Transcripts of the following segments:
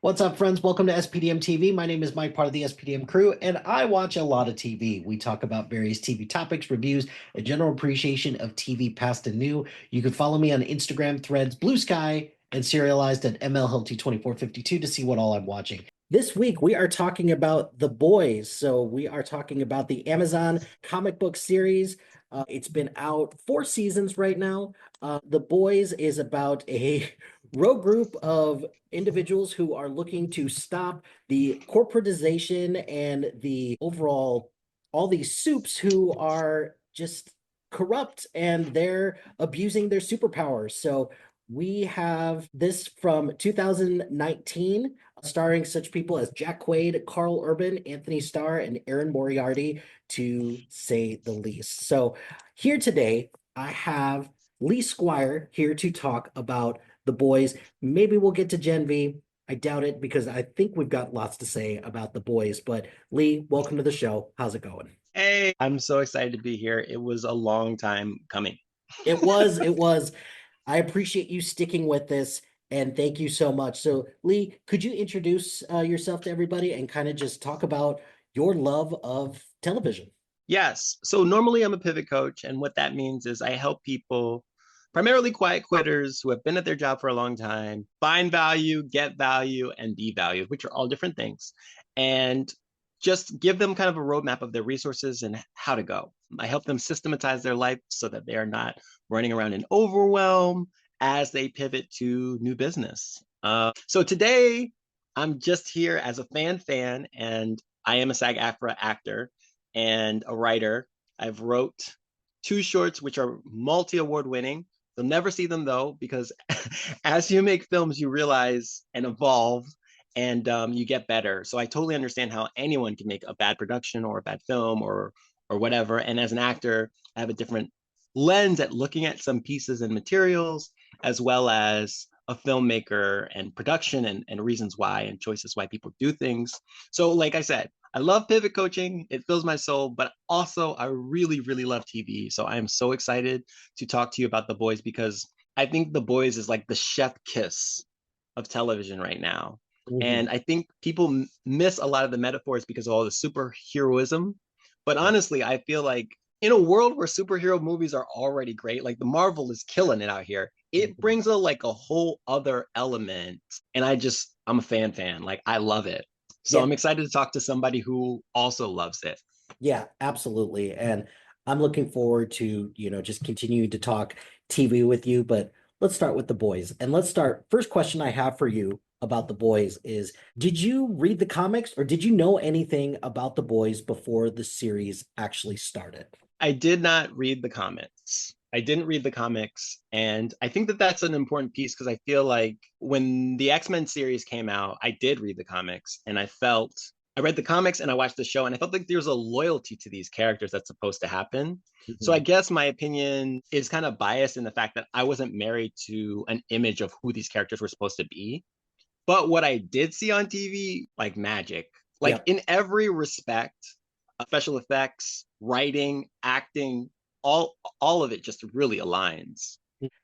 What's up, friends? Welcome to SPDM TV. My name is Mike, part of the SPDM crew, and I watch a lot of TV. We talk about various TV topics, reviews, a general appreciation of TV past and new. You can follow me on Instagram, Threads, Blue Sky, and serialized at MLHilty2452 to see what all I'm watching. This week, we are talking about The Boys. So we are talking about the Amazon comic book series. It's been out 4 seasons right now. The Boys is about a rogue group of individuals who are looking to stop the corporatization and the overall, all these soups who are just corrupt and they're abusing their superpowers. So we have this from 2019, starring such people as Jack Quaid, Carl Urban, Anthony Starr, and Aaron Moriarty, to say the least. So here today, I have Lee Squire here to talk about The Boys. Maybe we'll get to Gen V. I doubt it because I think we've got lots to say about The Boys. But Lee, welcome to the show. How's it going? Hey, I'm so excited to be here. It was a long time coming. It was. I appreciate you sticking with this and thank you so much. So, Lee, could you introduce yourself to everybody and kind of just talk about your love of television? Yes. So normally I'm a pivot coach, and what that means is I help people, primarily quiet quitters who have been at their job for a long time, find value, get value, and be valued, which are all different things, and just give them kind of a roadmap of their resources and how to go. I help them systematize their life so that they are not running around in overwhelm as they pivot to new business. So today I'm just here as a fan, and I am a SAG-AFTRA actor and a writer. I've wrote 2 shorts which are multi-award winning. You'll never see them though, because as you make films, you realize and evolve, and you get better. So I totally understand how anyone can make a bad production or a bad film or whatever. And as an actor, I have a different lens at looking at some pieces and materials, as well as a filmmaker and production and reasons why and choices why people do things. So, like I said, I love pivot coaching. It fills my soul, but also I really, really love TV. So I am so excited to talk to you about The Boys, because I think The Boys is like the chef kiss of television right now. Mhm. And I think people miss a lot of the metaphors because of all the superheroism. But honestly, I feel like in a world where superhero movies are already great, like the Marvel is killing it out here, it Mhm. brings a like a whole other element. And I'm a fan. Like I love it. So Yeah, I'm excited to talk to somebody who also loves it. yeah, absolutely. And I'm looking forward to, just continuing to talk TV with you, but let's start with The Boys. And let's start. First question I have for you about The Boys is, did you read the comics or did you know anything about The Boys before the series actually started? I did not read the comics. I didn't read the comics. And I think that that's an important piece, because I feel like when the X-Men series came out, I did read the comics, and I read the comics and I watched the show, and I felt like there's a loyalty to these characters that's supposed to happen. So I Mhm. guess my opinion is kind of biased in the fact that I wasn't married to an image of who these characters were supposed to be. But what I did see on TV, like magic, like Yep. in every respect, special effects, writing, acting, all of it just really aligns.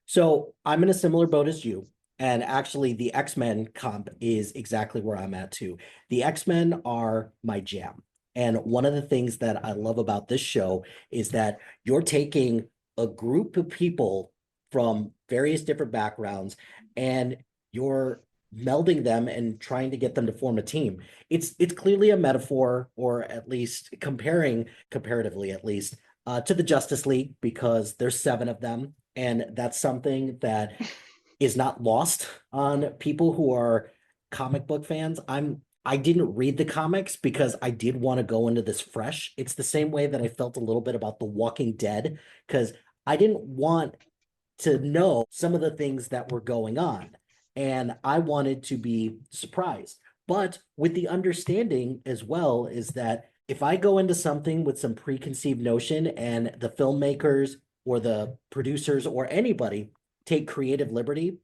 So I'm in a similar boat as you. And actually, the X-Men comp is exactly where I'm at too. The X-Men are my jam. And one of the things that I love about this show is that you're taking a group of people from various different backgrounds and you're melding them and trying to get them to form a team. It's clearly a metaphor, or at least comparatively at least, to the Justice League because there's 7 of them, and that's something that is not lost on people who are comic book fans. I didn't read the comics because I did want to go into this fresh. It's the same way that I felt a little bit about The Walking Dead because I didn't want to know some of the things that were going on. And I wanted to be surprised. But with the understanding as well is that if I go into something with some preconceived notion and the filmmakers or the producers or anybody take creative liberty,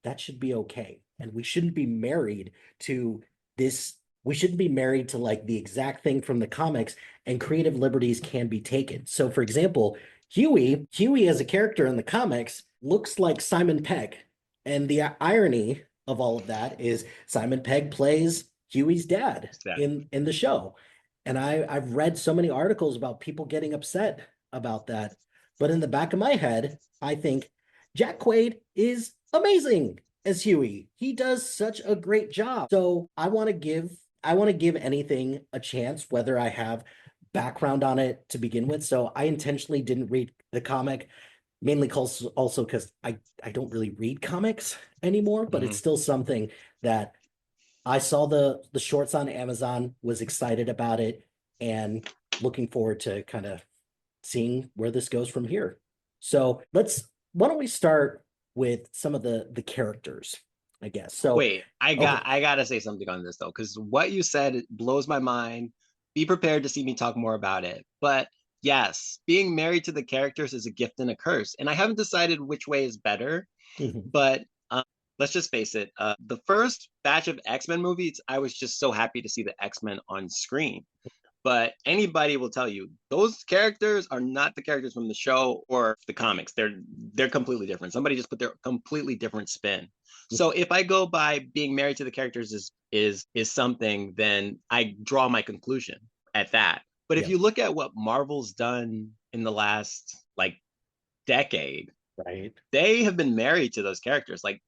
that should be okay. And we shouldn't be married to this. We shouldn't be married to like the exact thing from the comics, and creative liberties can be taken. So, for example, Huey as a character in the comics looks like Simon Pegg. And the irony of all of that is Simon Pegg plays Huey's dad Yeah. in the show. And I've read so many articles about people getting upset about that. But in the back of my head, I think Jack Quaid is amazing as Huey. He does such a great job. So I want to give anything a chance, whether I have background on it to begin with. So I intentionally didn't read the comic, mainly also because I don't really read comics anymore, but it's Mhm. still something that I saw the shorts on Amazon, was excited about it, and looking forward to kind of seeing where this goes from here. So why don't we start with some of the characters, I guess. So, Wait, I okay. got I gotta say something on this though, because what you said it blows my mind. Be prepared to see me talk more about it. But yes, being married to the characters is a gift and a curse, and I haven't decided which way is better. Mhm. But let's just face it, the first batch of X-Men movies, I was just so happy to see the X-Men on screen. But anybody will tell you those characters are not the characters from the show or the comics. They're completely different. Somebody just put their completely different spin. So if I go by being married to the characters is something, then I draw my conclusion at that. But if Yeah, you look at what Marvel's done in the last like decade, right. they have been married to those characters. Like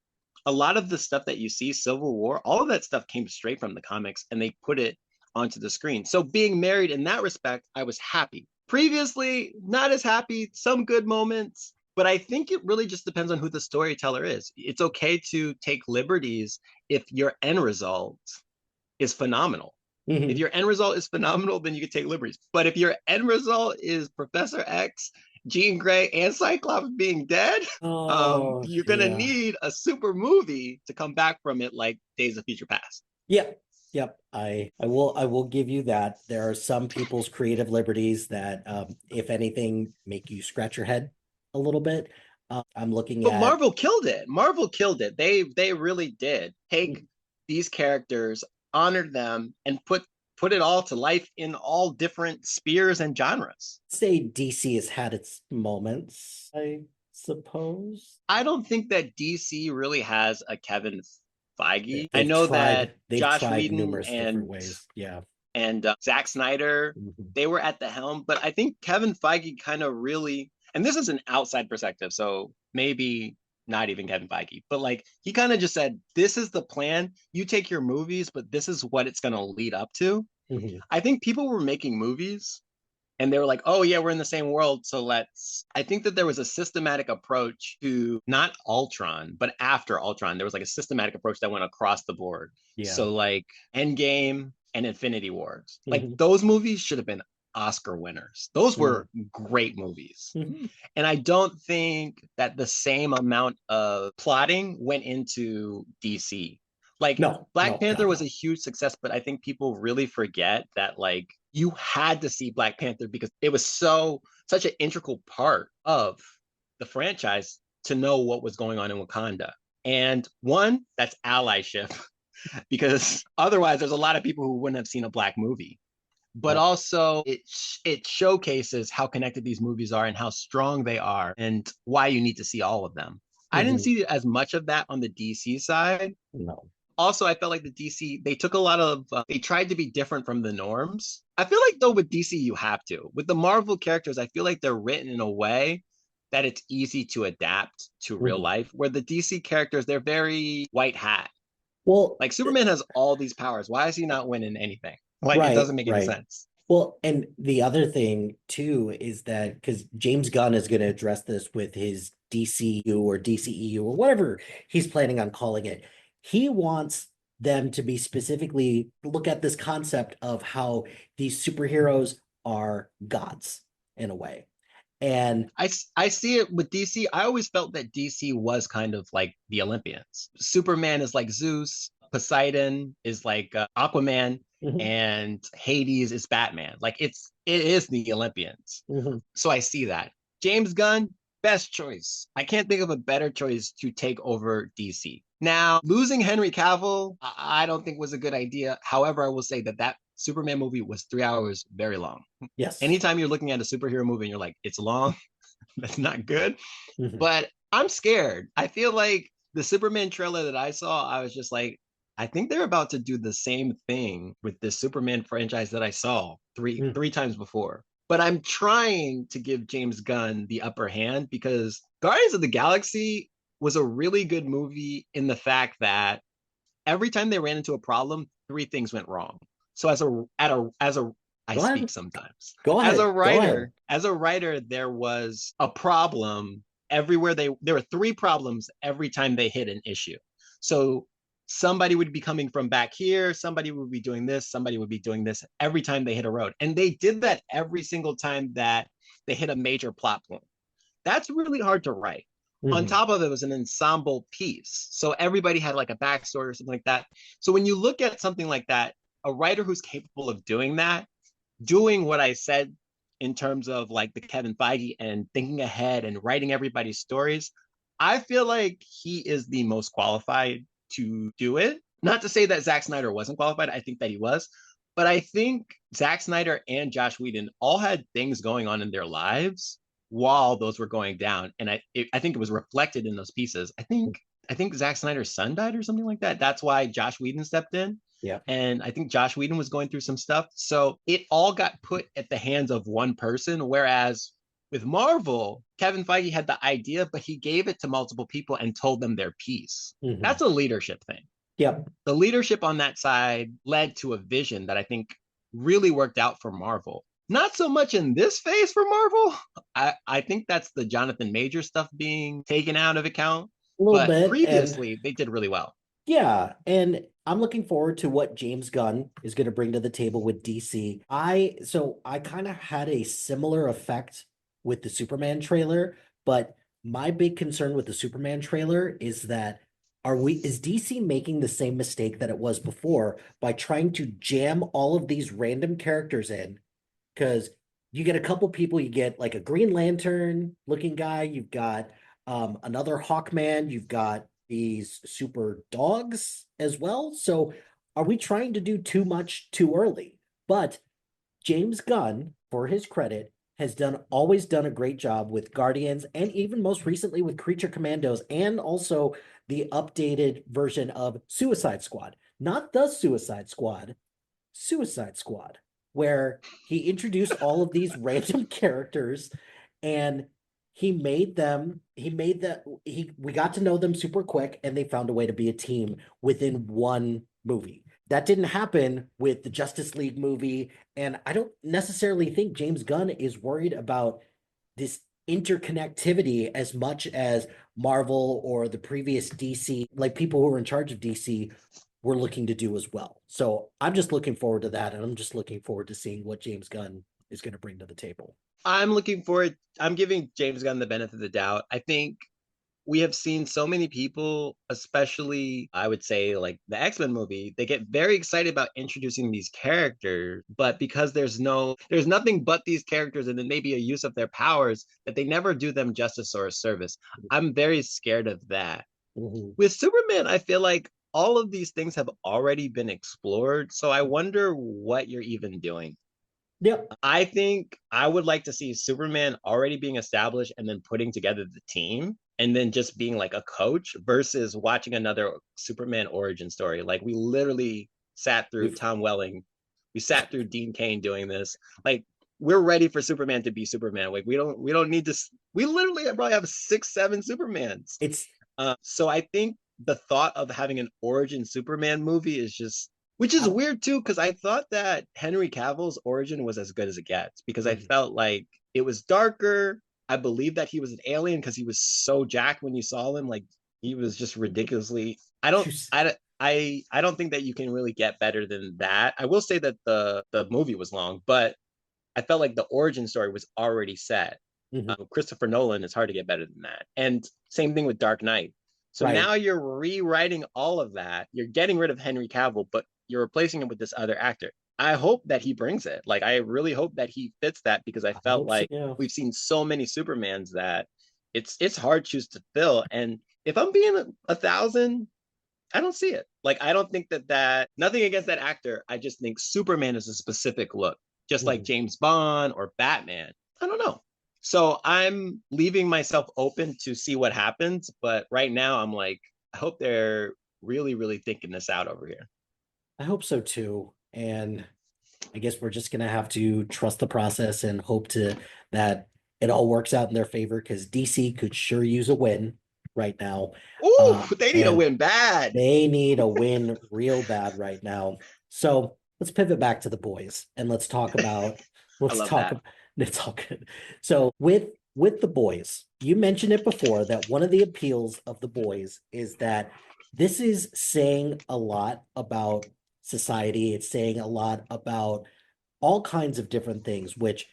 a lot of the stuff that you see, Civil War, all of that stuff came straight from the comics and they put it onto the screen. So being married in that respect, I was happy. Previously, not as happy, some good moments, but I think it really just depends on who the storyteller is. It's okay to take liberties if your end result is phenomenal. If Mhm. your end result is phenomenal, then you can take liberties. But if your end result is Professor X, Jean Grey, and Cyclops being dead, Oh, you're gonna yeah. need a super movie to come back from it, like Days of Future Past. Yep. Yep. I will give you that. There are some people's creative liberties that, if anything, make you scratch your head a little bit. I'm looking But at Marvel killed it. Marvel killed it. They really did take these characters, honored them, and put it all to life in all different spheres and genres. say DC has had its moments, I suppose. I don't think that DC really has a Kevin Feige. I They've know that tried they've Josh tried Whedon numerous different ways. Yeah. and Zack Snyder, Mhm. they were at the helm. But I think Kevin Feige kind of really, and this is an outside perspective, so maybe not even Kevin Feige, but like he kind of just said, this is the plan. You take your movies, but this is what it's going to lead up to. Mhm. I think people were making movies and they were like, oh, yeah, we're in the same world. So let's. I think that there was a systematic approach to not Ultron, but after Ultron, there was like a systematic approach that went across the board. Yeah. So, like Endgame and Infinity Wars, like Mhm. those movies should have been Oscar winners. Those Mhm. were great movies. Mhm. And I don't think that the same amount of plotting went into DC. Like No, Black no, Panther God, was a no. huge success, but I think people really forget that like you had to see Black Panther because it was such an integral part of the franchise to know what was going on in Wakanda. And one, that's allyship, because otherwise there's a lot of people who wouldn't have seen a black movie. But Uh, also it showcases how connected these movies are and how strong they are and why you need to see all of them. I didn't mhm. see as much of that on the DC side. No. Also, I felt like the DC, they took a lot of, they tried to be different from the norms. I feel like, though, with DC, you have to. With the Marvel characters, I feel like they're written in a way that it's easy to adapt to real Mhm. life, where the DC characters, they're very white hat. Well, Like Superman has all these powers. Why is he not winning anything? Like, it right, doesn't make any right. sense. Well, and the other thing too is that because James Gunn is going to address this with his DCU or DCEU or whatever he's planning on calling it, he wants them to be specifically look at this concept of how these superheroes are gods in a way. And I see it with DC. I always felt that DC was kind of like the Olympians. Superman is like Zeus, Poseidon is like Aquaman, mhm, and Hades is Batman. Like it is the Olympians. mhm, So I see that. James Gunn, best choice. I can't think of a better choice to take over DC. Now, losing Henry Cavill, I don't think was a good idea. However, I will say that that Superman movie was 3 hours, very long. yes. Anytime you're looking at a superhero movie and you're like, it's long, that's not good. Mhm. But I'm scared. I feel like The Superman trailer that I saw, I was just like, I think they're about to do the same thing with the Superman franchise that I saw Mm, three times before. But I'm trying to give James Gunn the upper hand because Guardians of the Galaxy was a really good movie in the fact that every time they ran into a problem, three things went wrong. So as a I Go ahead. speak sometimes. Go ahead. Go ahead. As a writer, there was a problem everywhere there were three problems every time they hit an issue. So somebody would be coming from back here, somebody would be doing this, somebody would be doing this every time they hit a road. And they did that every single time that they hit a major plot point. That's really hard to write. On Mhm. top of it was an ensemble piece. So everybody had like a backstory or something like that. So when you look at something like that, a writer who's capable of doing that, doing what I said in terms of like the Kevin Feige and thinking ahead and writing everybody's stories, I feel like he is the most qualified to do it. Not to say that Zack Snyder wasn't qualified, I think that he was, but I think Zack Snyder and Josh Whedon all had things going on in their lives while those were going down, and I think it was reflected in those pieces. I think Zack Snyder's son died or something like that. That's why Josh Whedon stepped in. Yeah. And I think Josh Whedon was going through some stuff. So it all got put at the hands of one person. Whereas with Marvel, Kevin Feige had the idea, but he gave it to multiple people and told them their piece. Mhm. That's a leadership thing. Yep. The leadership on that side led to a vision that I think really worked out for Marvel. Not so much in this phase for Marvel. I think that's the Jonathan Major stuff being taken out of account. A little But bit. And previously, they did really well. yeah, and I'm looking forward to what James Gunn is going to bring to the table with DC. I kind of had a similar effect with the Superman trailer, but my big concern with the Superman trailer is that is DC making the same mistake that it was before by trying to jam all of these random characters in? Because you get a couple people, you get like a Green Lantern looking guy, you've got another Hawkman, you've got these super dogs as well. So are we trying to do too much too early? But James Gunn, for his credit, has always done a great job with Guardians and even most recently with Creature Commandos and also the updated version of Suicide Squad. Not the Suicide Squad, Suicide Squad, where he introduced all of these random characters and he made that we got to know them super quick and they found a way to be a team within one movie. That didn't happen with the Justice League movie, and I don't necessarily think James Gunn is worried about this interconnectivity as much as Marvel or the previous DC, like people who were in charge of DC we're looking to do as well. So I'm just looking forward to that, and I'm just looking forward to seeing what James Gunn is going to bring to the table. I'm looking forward. I'm giving James Gunn the benefit of the doubt. I think we have seen so many people, especially I would say like the X-Men movie, they get very excited about introducing these characters, but because there's nothing but these characters and then maybe a use of their powers that they never do them justice or a service. I'm very scared of that. Mm-hmm. With Superman, I feel like all of these things have already been explored, so I wonder what you're even doing. Yep. I think I would like to see Superman already being established and then putting together the team and then just being like a coach versus watching another Superman origin story. Like we literally sat through We've Tom Welling, we sat through Dean Cain doing this. Like we're ready for Superman to be Superman. Like we don't need to. We literally probably have 6, 7 Supermans. it's So I think the thought of having an origin Superman movie is just, which is I, weird too, because I thought that Henry Cavill's origin was as good as it gets because I mhm. felt like it was darker. I believe that he was an alien because he was so jacked when you saw him. Like he was just ridiculously. I don't think that you can really get better than that. I will say that the movie was long, but I felt like the origin story was already set. Mhm. Christopher Nolan is hard to get better than that. And same thing with Dark Knight. So Right. now you're rewriting all of that. You're getting rid of Henry Cavill, but you're replacing him with this other actor. I hope that he brings it. Like I really hope that he fits that because I I felt hope so. like Yeah. we've seen so many Supermans that it's hard shoes to fill. And if I'm being a thousand, I don't see it. Like I don't think that nothing against that actor. I just think Superman is a specific look, just like Mhm. James Bond or Batman. I don't know. So I'm leaving myself open to see what happens, but right now I'm like I hope they're really, really thinking this out over here. I hope so too. And I guess we're just gonna have to trust the process and hope to that it all works out in their favor because DC could sure use a win right now. Ooh, they need to And win bad. they need a win real bad right now. So let's pivot back to the boys and I let's love talk that. it's all good. So with the boys, you mentioned it before that one of the appeals of the boys is that this is saying a lot about society. It's saying a lot about all kinds of different things, which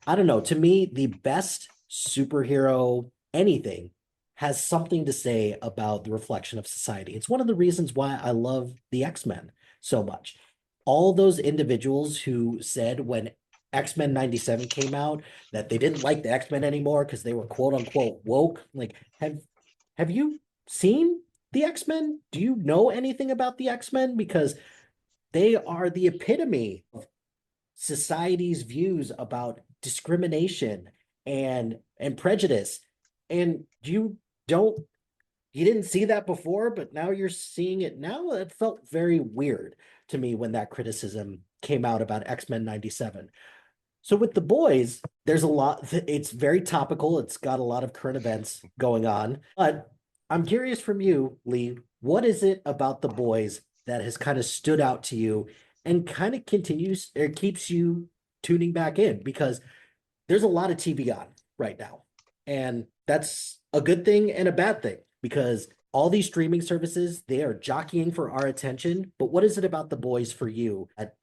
I don't know. To me, the best superhero anything has something to say about the reflection of society. It's one of the reasons why I love the X-Men so much. All those individuals who said when X-Men 97 came out that they didn't like the X-Men anymore because they were quote unquote woke. Like, have you seen the X-Men? Do you know anything about the X-Men? Because they are the epitome of society's views about discrimination and prejudice. And don't you didn't see that before, but now you're seeing it now. It felt very weird to me when that criticism came out about X-Men 97. So with the boys, there's a lot, it's very topical. It's got a lot of current events going on. But I'm curious from you, Lee, what is it about the boys that has kind of stood out to you and kind of continues or keeps you tuning back in? Because there's a lot of TV on right now. And that's a good thing and a bad thing because all these streaming services, they are jockeying for our attention. But what is it about the boys for you that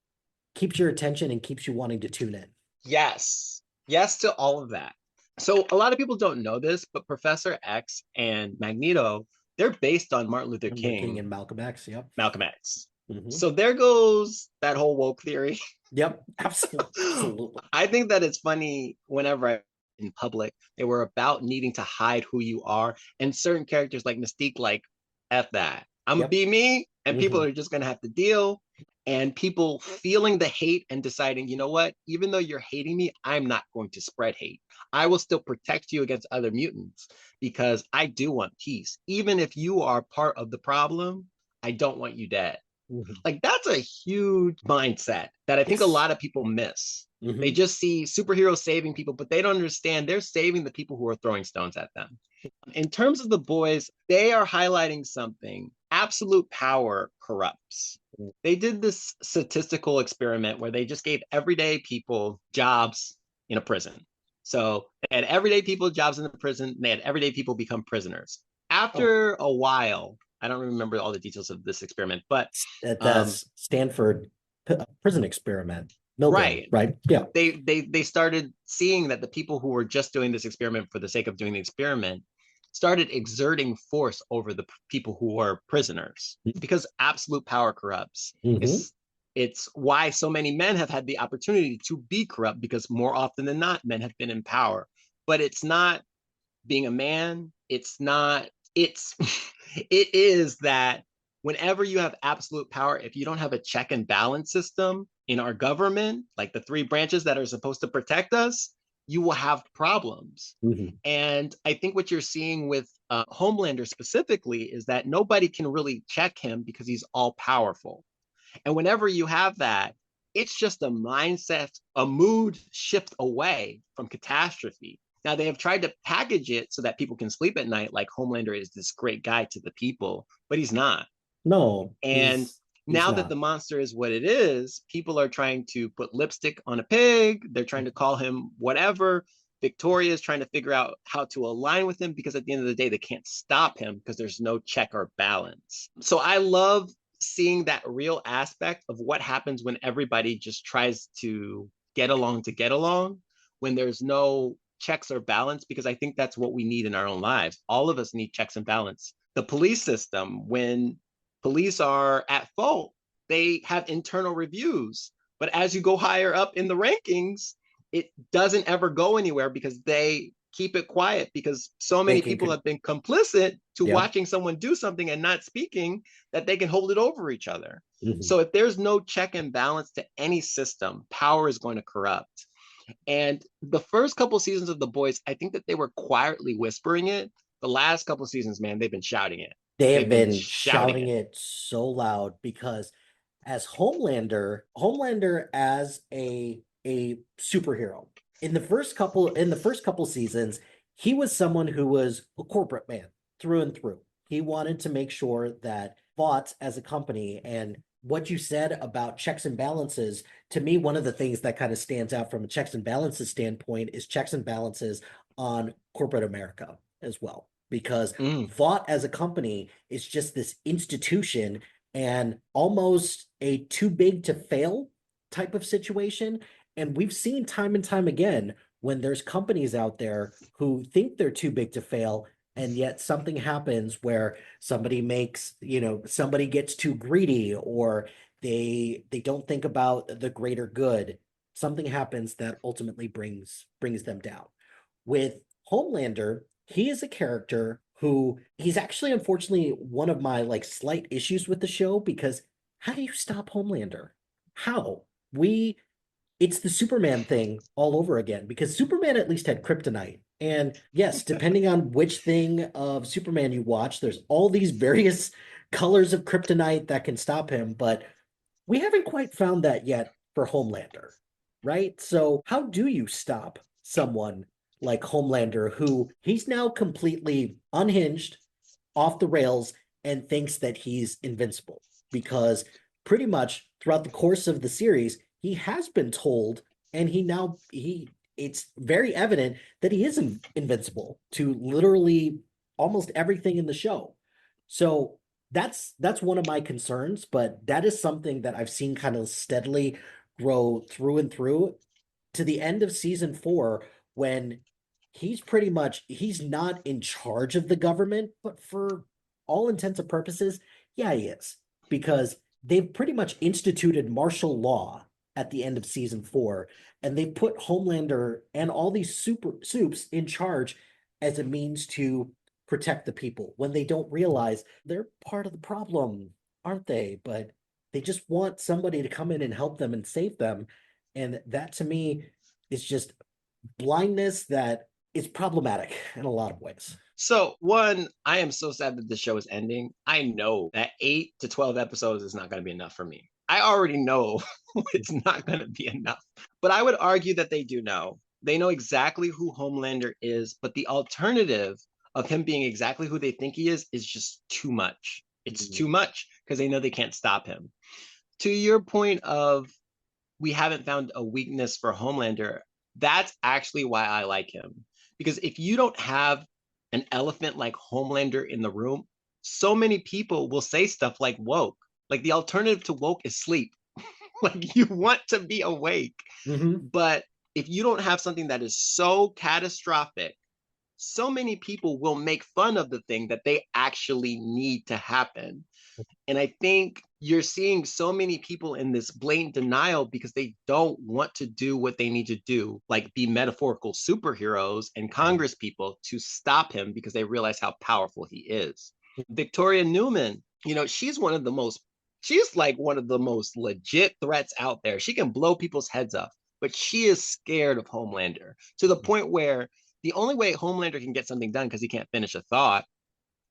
keeps your attention and keeps you wanting to tune in? Yes. Yes to all of that. So a lot of people don't know this, but Professor X and Magneto, they're based on Martin Luther Martin Luther King King, and Malcolm X. Yep. Malcolm X. Mhm. So there goes that whole woke theory. Yep. Absolutely. Absolutely. I think that it's funny whenever in public, they were about needing to hide who you are. And certain characters like Mystique, like, F that. I'm gonna Yep. be me, and people Mhm. are just gonna have to deal. And people feeling the hate and deciding, you know what, even though you're hating me, I'm not going to spread hate. I will still protect you against other mutants because I do want peace. Even if you are part of the problem, I don't want you dead. Mhm. Like that's a huge mindset that I think a Yes. lot of people miss. They Mhm. just see superheroes saving people, but they don't understand they're saving the people who are throwing stones at them. In terms of the boys, they are highlighting something. Absolute power corrupts. They did this statistical experiment where they just gave everyday people jobs in a prison. So they had everyday people jobs in the prison, and they had everyday people become prisoners. Oh, After a while, I don't remember all the details of this experiment, but at the um, Stanford prison experiment, Milgram, right, right? Yeah. they started seeing that the people who were just doing this experiment for the sake of doing the experiment started exerting force over the people who were prisoners because absolute power corrupts. Mm-hmm. It's why so many men have had the opportunity to be corrupt because more often than not men have been in power. But it's not being a man, it's not it's it is that whenever you have absolute power, if you don't have a check and balance system in our government, like the three branches that are supposed to protect us, you will have problems. Mm-hmm. And I think what you're seeing with Homelander specifically is that nobody can really check him because he's all powerful. And whenever you have that, it's just a mindset, a mood shift away from catastrophe. Now, they have tried to package it so that people can sleep at night, like Homelander is this great guy to the people, but he's not. No, And he's now that the not. monster is what it is, people are trying to put lipstick on a pig. They're trying to call him whatever. Victoria is trying to figure out how to align with him because at the end of the day, they can't stop him because there's no check or balance. So I love seeing that real aspect of what happens when everybody just tries to get along, when there's no checks or balance, because I think that's what we need in our own lives. All of us need checks and balance. The police system, when police are at fault, they have internal reviews. But as you go higher up in the rankings, it doesn't ever go anywhere because they keep it quiet because so They many can, people have been complicit to yep. watching someone do something and not speaking that they can hold it over each other. Mm-hmm. So if there's no check and balance to any system, power is going to corrupt. And the first couple of seasons of The Boys, I think that they were quietly whispering it. The last couple of seasons, man, they've been shouting it. They have They've been been shouting shouting it. it so loud because as Homelander as a superhero in the first couple seasons, he was someone who was a corporate man through and through. He wanted to make sure that Vought as a company and what you said about checks and balances, to me, one of the things that kind of stands out from a checks and balances standpoint is checks and balances on corporate America as well. Because Mm. Vought as a company is just this institution and almost a too big to fail type of situation. And we've seen time and time again when there's companies out there who think they're too big to fail, and yet something happens where somebody makes, somebody gets too greedy or they don't think about the greater good. Something happens that ultimately brings them down. With Homelander, he is a character who he's actually unfortunately one of my like slight issues with the show because how do you stop Homelander? How? We it's the Superman thing all over again because Superman at least had kryptonite. And yes, depending on which thing of Superman you watch, there's all these various colors of kryptonite that can stop him, but we haven't quite found that yet for Homelander, right? So, how do you stop someone like Homelander who he's now completely unhinged, off the rails, and thinks that he's invincible? Because pretty much throughout the course of the series, he has been told, and he it's very evident that he isn't invincible to literally almost everything in the show. So that's one of my concerns, but that is something that I've seen kind of steadily grow through and through to the end of season 4 when he's not in charge of the government, but for all intents and purposes, yeah, he is. Because they've pretty much instituted martial law at the end of season 4, and they put Homelander and all these super soups in charge as a means to protect the people when they don't realize they're part of the problem, aren't they? But they just want somebody to come in and help them and save them. And that to me is just blindness that is problematic in a lot of ways. So, one, I am so sad that the show is ending. I know that 8 to 12 episodes is not going to be enough for me. I already know it's not going to be enough. But I would argue that they do know. They know exactly who Homelander is, but the alternative of him being exactly who they think he is just too much. It's too much because they know they can't stop him. To your point of we haven't found a weakness for Homelander, that's actually why I like him. Because if you don't have an elephant like Homelander in the room, so many people will say stuff like woke. Like the alternative to woke is sleep. Like you want to be awake. Mm-hmm. But if you don't have something that is so catastrophic, so many people will make fun of the thing that they actually need to happen. And I think you're seeing so many people in this blatant denial because they don't want to do what they need to do, like be metaphorical superheroes and Congress people to stop him because they realize how powerful he is. Victoria Newman, she's like one of the most legit threats out there. She can blow people's heads off, but she is scared of Homelander to the point where the only way Homelander can get something done because he can't finish a thought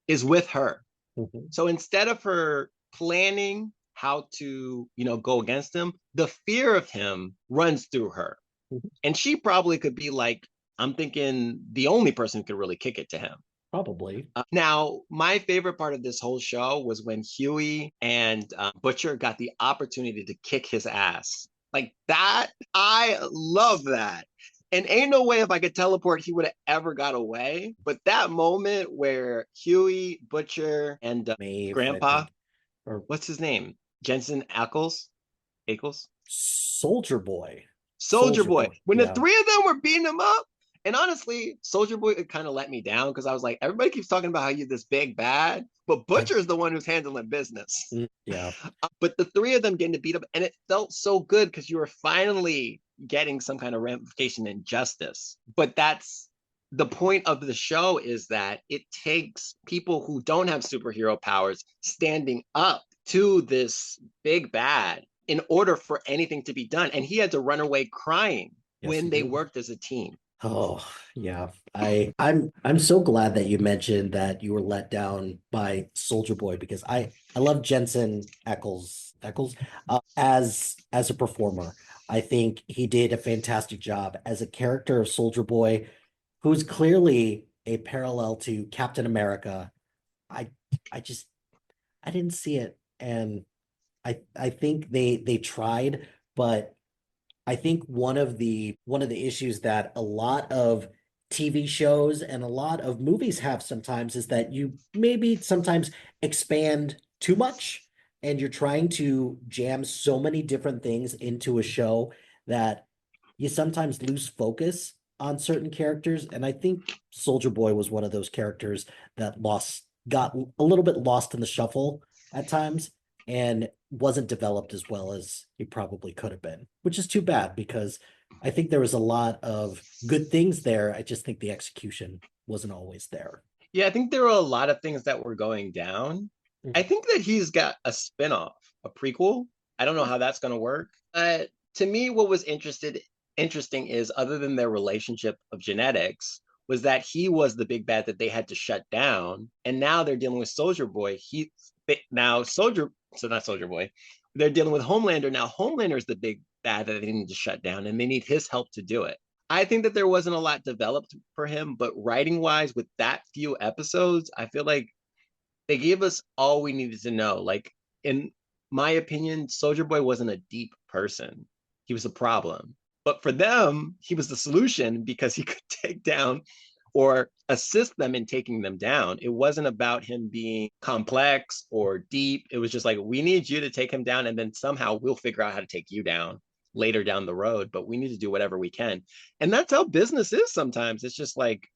is with her. Mm-hmm. So instead of her planning how to, go against him, the fear of him runs through her. Mm-hmm. And she probably could be like, I'm thinking the only person who could really kick it to him. Probably. Now, my favorite part of this whole show was when Huey and Butcher got the opportunity to kick his ass. Like that, I love that. And ain't no way if I could teleport, he would have ever got away. But that moment where Huey, Butcher, and Maeve, I Grandpa, think. Or what's his name? Jensen Ackles? Ackles? Soldier Boy. Soldier Soldier Boy. Boy. When the Yeah. three of them were beating him up, and honestly, Soldier Boy kind of let me down because I was like, everybody keeps talking about how you're this big bad, but Butcher is the one who's handling business. Yeah. But the three of them getting to beat up, and it felt so good because you were finally getting some kind of ramification and justice. But that's the point of the show is that it takes people who don't have superhero powers standing up to this big bad in order for anything to be done. And he had to run away crying Yes, he when they did. worked as a team. Oh, yeah. I'm so glad that you mentioned that you were let down by Soldier Boy because I love Jensen Ackles as a performer. I think he did a fantastic job as a character of Soldier Boy, who's clearly a parallel to Captain America. I I just I didn't see it, and I think they tried, but I think one of the issues that a lot of TV shows and a lot of movies have sometimes is that you maybe sometimes expand too much and you're trying to jam so many different things into a show that you sometimes lose focus on certain characters. And I think Soldier Boy was one of those characters that got a little bit lost in the shuffle at times and wasn't developed as well as he probably could have been, which is too bad because I think there was a lot of good things there. I just think the execution wasn't always there. Yeah, I think there were a lot of things that were going down. I think that he's got a spinoff, a prequel. I don't know how that's going to work. To me, what was interesting is other than their relationship of genetics, was that he was the big bad that they had to shut down, and now they're dealing with Soldier Boy. Now Soldier, so not Soldier Boy. They're dealing with Homelander now. Homelander is the big bad that they need to shut down, and they need his help to do it. I think that there wasn't a lot developed for him, but writing wise, with that few episodes, I feel like they gave us all we needed to know. Like, in my opinion, Soldier Boy wasn't a deep person, he was a problem. But for them, he was the solution because he could take down or assist them in taking them down. It wasn't about him being complex or deep. It was just like, we need you to take him down, and then somehow we'll figure out how to take you down later down the road. But we need to do whatever we can. And that's how business is sometimes. It's just like,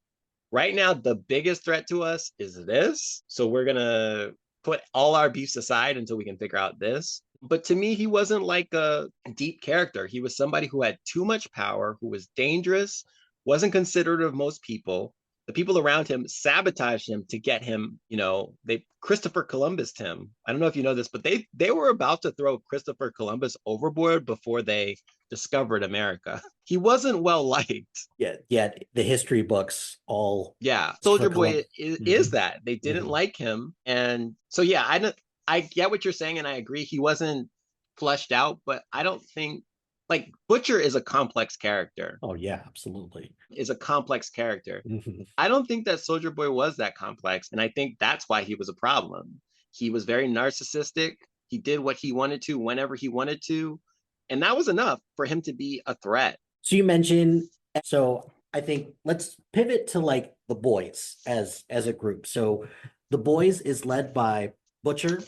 right now, the biggest threat to us is this. So we're going to put all our beefs aside until we can figure out this. But to me, he wasn't like a deep character. He was somebody who had too much power, who was dangerous, wasn't considerate of most people. The people around him sabotaged him to get him, they Christopher Columbus him. I don't know if you know this, but they were about to throw Christopher Columbus overboard before they discovered America. He wasn't well liked. Yeah, the history books all Yeah, for Soldier Boy Columbus. is that they didn't Hmm. like him, and so yeah, I get what you're saying, and I agree he wasn't flushed out, but I don't think, like, Butcher is a complex character, Oh yeah, absolutely. is a complex character. Hmm. I don't think that Soldier Boy was that complex, and I think that's why he was a problem. He was very narcissistic. He did what he wanted to whenever he wanted to, and that was enough for him to be a threat. So you mentioned, so I think let's pivot to like the boys as a group. So the boys is led by Butcher.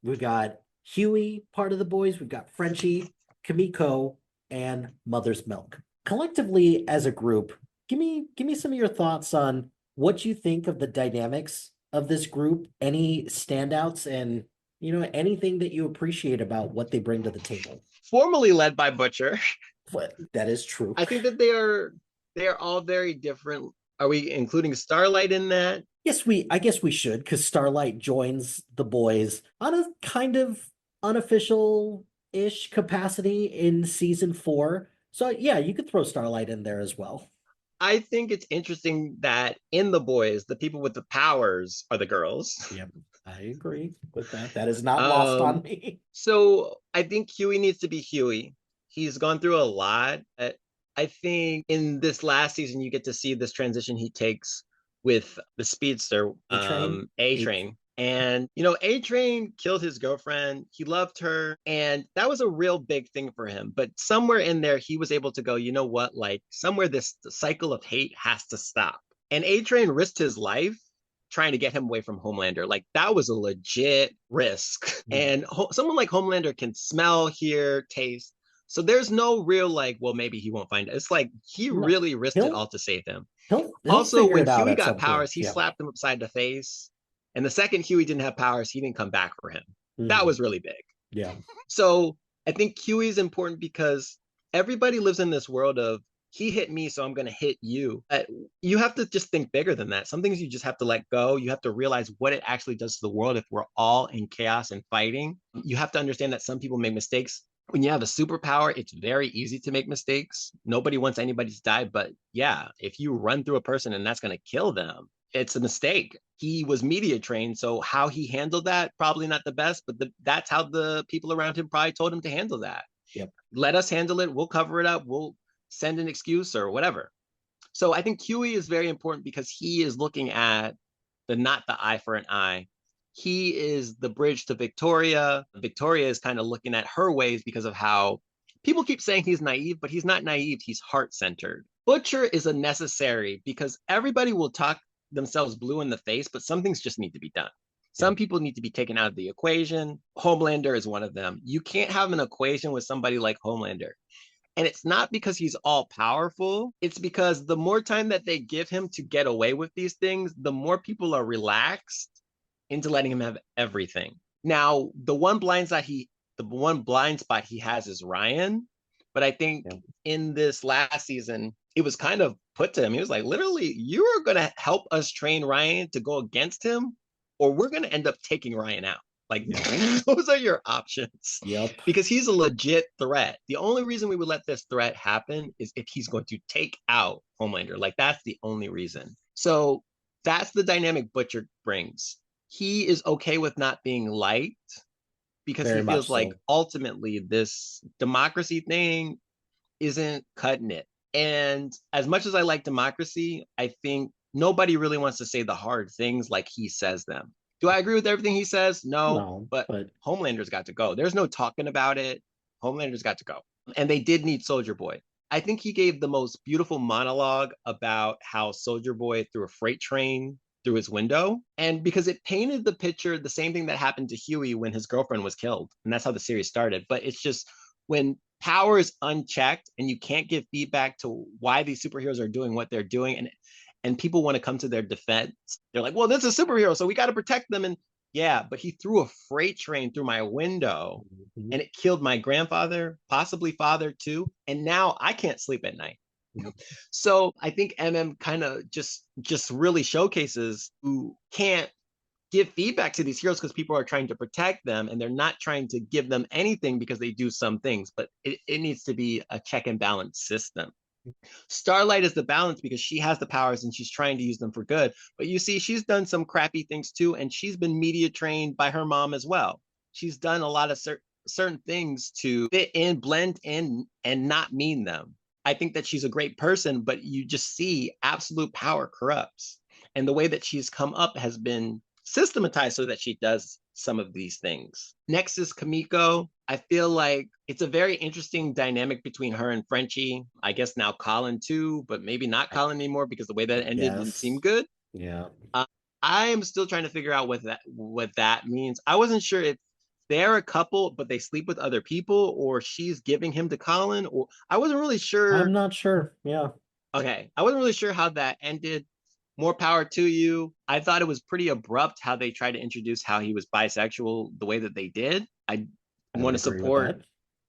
We've got Huey, part of the boys. We've got Frenchie, Kamiko, and Mother's Milk. Collectively, as a group, give me some of your thoughts on what you think of the dynamics of this group. Any standouts, and anything that you appreciate about what they bring to the table. Formerly led by Butcher, But that is true. I think that they are all very different. Are we including Starlight in that? I guess we should, because Starlight joins the boys on a kind of unofficial-ish capacity in season 4. So yeah, you could throw Starlight in there as well. I think it's interesting that in the boys, the people with the powers are the girls. Yep, I agree with that. That is not lost on Um, me. so I think Huey needs to be Huey. He's gone through a lot. I think in this last season, you get to see this transition he takes with the speedster, A-Train, A H. Train. And, A Train killed his girlfriend. He loved her. And that was a real big thing for him. But somewhere in there, he was able to go, you know what? Like, somewhere this cycle of hate has to stop. And A Train risked his life trying to get him away from Homelander. Like, that was a legit risk. Yeah. And someone like Homelander can smell, hear, taste. So there's no real like, well, maybe he won't find it. It's like he No, really risked it he'll all to save him. he'll Also, figure when it out Huey at got some point. powers, he Yeah. slapped him upside the face. And the second Huey didn't have powers, he didn't come back for him. That Mhm. was really big. Yeah. So I think Huey is important because everybody lives in this world of he hit me, so I'm going to hit you. You have to just think bigger than that. Some things you just have to let go. You have to realize what it actually does to the world if we're all in chaos and fighting. You have to understand that some people make mistakes. when you have a superpower, it's very easy to make mistakes. Nobody wants anybody to die, but yeah, if you run through a person and that's going to kill them, it's a mistake. He was media trained, so how he handled that, probably not the best, but that's how the people around him probably told him to handle that. Yep. Let us handle it. We'll cover it up. We'll send an excuse or whatever. So I think Huey is very important because he is looking at the not the eye for an eye. He is the bridge to Victoria. Victoria is kind of looking at her ways because of how people keep saying he's naive, but he's not naive. He's heart centered. Butcher is a necessary because everybody will talk themselves blue in the face, but some things just need to be done. Some people need to be taken out of the equation. Homelander is one of them. You can't have an equation with somebody like Homelander. And it's not because he's all powerful. It's because the more time that they give him to get away with these things, the more people are relaxed into letting him have everything. Now, the one blind spot he has is Ryan. But I think in this last season, it was kind of put to him. He was like, literally, you are going to help us train Ryan to go against him, or we're going to end up taking Ryan out. Like, those are your options. Yep. Because he's a legit threat. The only reason we would let this threat happen is if he's going to take out Homelander. Like, that's the only reason. So that's the dynamic Butcher brings. He is okay with not being liked because Very he feels much like so. ultimately this democracy thing isn't cutting it. And as much as I like democracy, I think nobody really wants to say the hard things like he says them. Do I agree with everything he says? No, No, but but Homelander's got to go. There's no talking about it. Homelander's got to go. And they did need Soldier Boy. I think he gave the most beautiful monologue about how Soldier Boy threw a freight train through his window. And because it painted the picture, the same thing that happened to Huey when his girlfriend was killed. And that's how the series started. But it's just when power is unchecked and you can't give feedback to why these superheroes are doing what they're doing, and people want to come to their defense. They're like, well, this is a superhero, so we got to protect them. And yeah, but he threw a freight train through my window and it killed my grandfather, possibly father too. And now I can't sleep at night. So I think MM kind of just really showcases who can't give feedback to these heroes because people are trying to protect them and they're not trying to give them anything because they do some things, but it needs to be a check and balance system. Starlight is the balance because she has the powers and she's trying to use them for good. But you see, she's done some crappy things too, and she's been media trained by her mom as well. She's done a lot of certain things to fit in, blend in, and not mean them. I think that she's a great person, but you just see absolute power corrupts. And the way that she's come up has been systematized so that she does some of these things. Next is Kamiko. I feel like it's a very interesting dynamic between her and Frenchie. I guess now Colin too, but maybe not Colin anymore because the way that ended didn't seem good. Yeah. I am still trying to figure out what that means. I wasn't sure if they're a couple, but they sleep with other people, or she's giving him to Colin, or I wasn't really I'm sure. not sure. Yeah. Okay, I wasn't really sure how that ended. More power to you. I thought it was pretty abrupt how they tried to introduce how he was bisexual the way that they did. I I would want to agree with support that.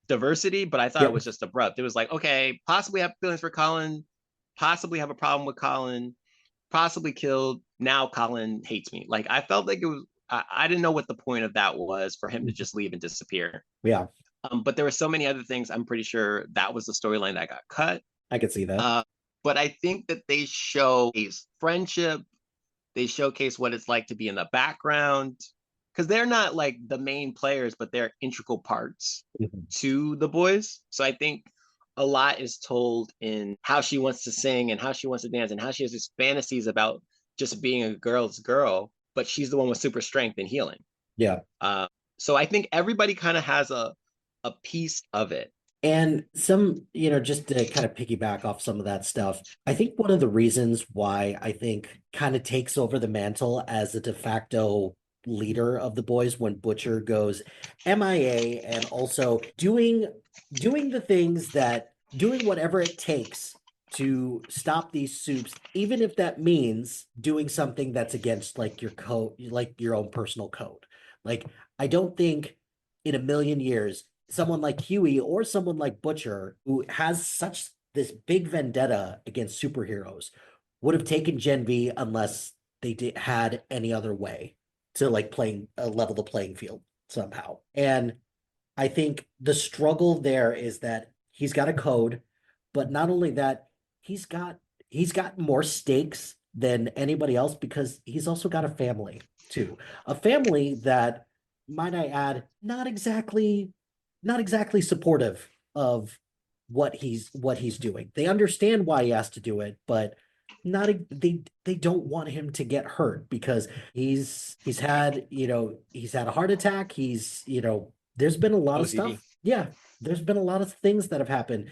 diversity, but I thought it Yep. was just abrupt. It was like, okay, possibly have feelings for Colin, possibly have a problem with Colin, possibly killed. Now Colin hates me. Like I felt like it was. I didn't know what the point of that was for him to just leave and disappear. Yeah, But there were so many other things. I'm pretty sure that was the storyline that got cut. I could see that. But I think that they showcase friendship. They showcase what it's like to be in the background because they're not like the main players, but they're integral parts Mhm. to the boys. So I think a lot is told in how she wants to sing and how she wants to dance and how she has these fantasies about just being a girl's girl, but she's the one with super strength and healing. Yeah. So I think everybody kind of has a piece of it. And some, just to kind of piggyback off some of that stuff, I think one of the reasons why I think kind of takes over the mantle as the de facto leader of the boys when Butcher goes MIA and also doing the things that doing whatever it takes to stop these soups, even if that means doing something that's against like your code, like your own personal code. Like, I don't think in a million years someone like Huey or someone like Butcher, who has such this big vendetta against superheroes, would have taken Gen V unless they had any other way to like level the playing field somehow. And I think the struggle there is that he's got a code, but not only that, he's got he's got more stakes than anybody else because he's also got a family too. A family that, might I add, not exactly supportive of what he's doing. They understand why he has to do it, but not they don't want him to get hurt because he's had a heart attack. There's been a lot of OCD. stuff. Yeah, there's been a lot of things that have happened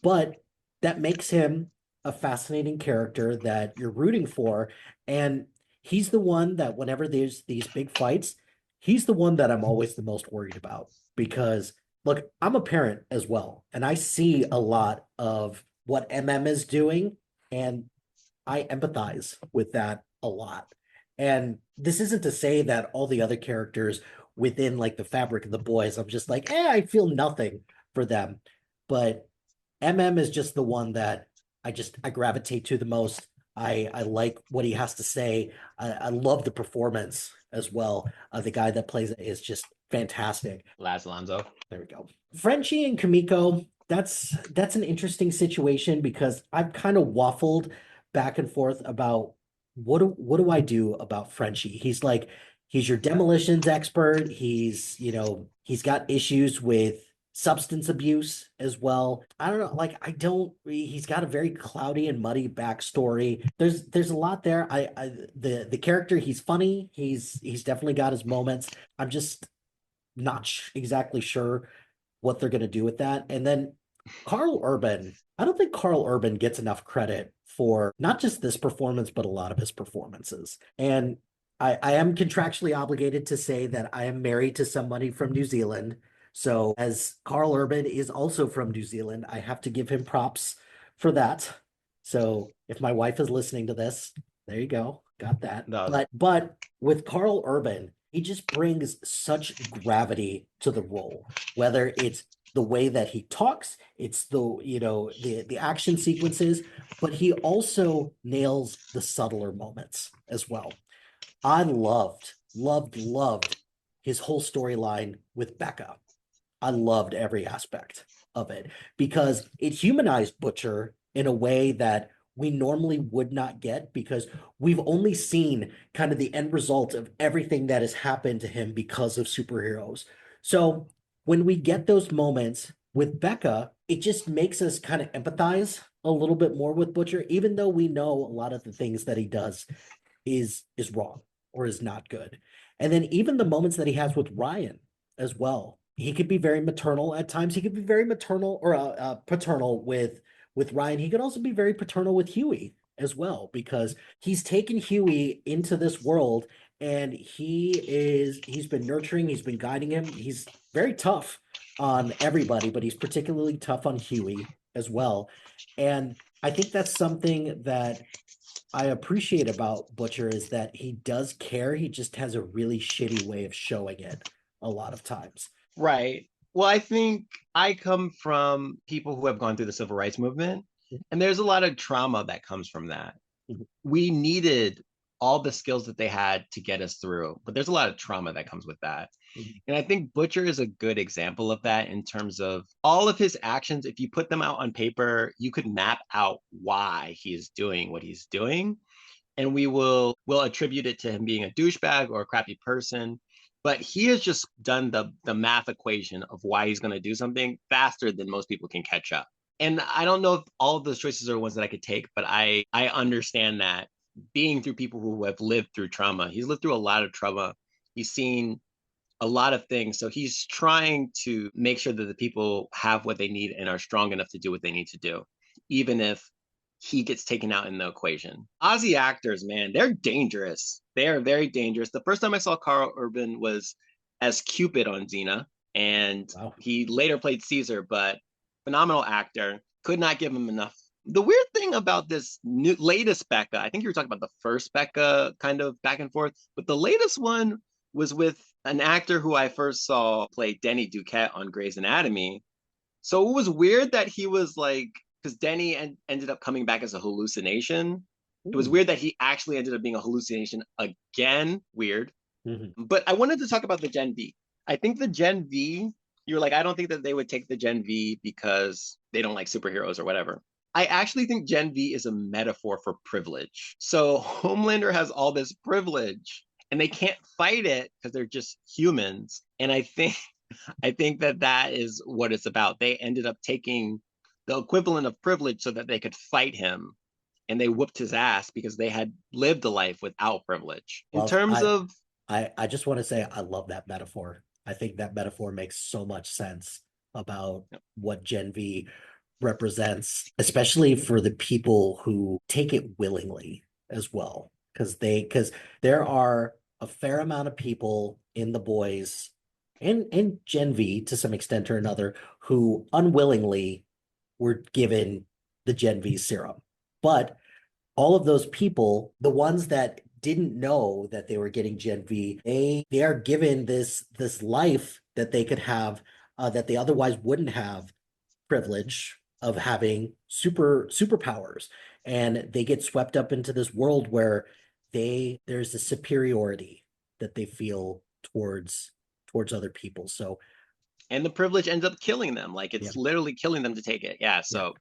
but that makes him a fascinating character that you're rooting for. And he's the one that whenever there's these big fights, he's the one that I'm always the most worried about because look, I'm a parent as well, and I see a lot of what MM is doing, and I empathize with that a lot. And this isn't to say that all the other characters within like the fabric of the boys, I'm just like, I feel nothing for them. But MM is just the one that I gravitate to the most. I like what he has to say. I love the performance as well. The guy that plays it is just fantastic. Laz Alonso. There we go. Frenchie and Kamiko, that's an interesting situation because I've kind of waffled back and forth about what do I do about Frenchie? He's your demolitions expert. He's got issues with substance abuse as well. I don't know, like he's got a very cloudy and muddy backstory. There's a lot there. The character, he's funny. He's definitely got his moments. I'm just not exactly sure what they're going to do with that. And then Carl Urban, I don't think Carl Urban gets enough credit for not just this performance, but a lot of his performances. And I am contractually obligated to say that I am married to somebody from New Zealand. So, as Carl Urban is also from New Zealand, I have to give him props for that. So, if my wife is listening to this, there you go, got that. No. But with Carl Urban, he just brings such gravity to the role, whether it's the way that he talks, it's the action sequences, but he also nails the subtler moments as well. I loved his whole storyline with Becca. I loved every aspect of it because it humanized Butcher in a way that we normally would not get because we've only seen kind of the end result of everything that has happened to him because of superheroes. So when we get those moments with Becca, it just makes us kind of empathize a little bit more with Butcher, even though we know a lot of the things that he does is wrong or is not good. And then even the moments that he has with Ryan as well. He could be very maternal at times. He could be very maternal or paternal with Ryan. He could also be very paternal with Huey as well because he's taken Huey into this world and he's been nurturing, he's been guiding him. He's very tough on everybody, but he's particularly tough on Huey as well. And I think that's something that I appreciate about Butcher is that he does care. He just has a really shitty way of showing it a lot of times. Right. Well, I think I come from people who have gone through the civil rights movement, and there's a lot of trauma that comes from that. Mhm. We needed all the skills that they had to get us through, but there's a lot of trauma that comes with that. Mhm. And I think Butcher is a good example of that in terms of all of his actions. If you put them out on paper, you could map out why he is doing what he's doing. And will attribute it to him being a douchebag or a crappy person. But he has just done the math equation of why he's going to do something faster than most people can catch up. And I don't know if all of those choices are ones that I could take, but I understand that being through people who have lived through trauma, he's lived through a lot of trauma. He's seen a lot of things. So he's trying to make sure that the people have what they need and are strong enough to do what they need to do, even if he gets taken out in the equation. Aussie actors, man, they're dangerous. They are very dangerous. The first time I saw Carl Urban was as Cupid on Xena, and Wow. he later played Caesar, but phenomenal actor. Could not give him enough. The weird thing about this latest Becca, I think you were talking about the first Becca kind of back and forth, but the latest one was with an actor who I first saw play Denny Duquette on Grey's Anatomy. So it was weird that he was like, because Denny ended up coming back as a hallucination. It was Ooh. weird that he actually ended up being a hallucination again. Weird. Mhm. But I wanted to talk about the Gen V. I think the Gen V You were like, I don't think that they would take the Gen V because they don't like superheroes or whatever. I actually think Gen V is a metaphor for privilege. So Homelander has all this privilege and they can't fight it because they're just humans. And I think that that is what it's about. They ended up taking the equivalent of privilege so that they could fight him, and they whooped his ass because they had lived a life without privilege. In Well, terms of I just want to say I love that metaphor. I think that metaphor makes so much sense about what Gen V represents, especially for the people who take it willingly as well. Because there are a fair amount of people in the boys and Gen V to some extent or another who unwillingly were given the Gen V serum. But all of those people, the ones that didn't know that they were getting Gen V, they are given this life that they could have that they otherwise wouldn't have privilege of having superpowers, and they get swept up into this world where there's a superiority that they feel towards other people. So and the privilege ends up killing them. Like yeah, it's literally killing them to take it. Yeah. yeah, So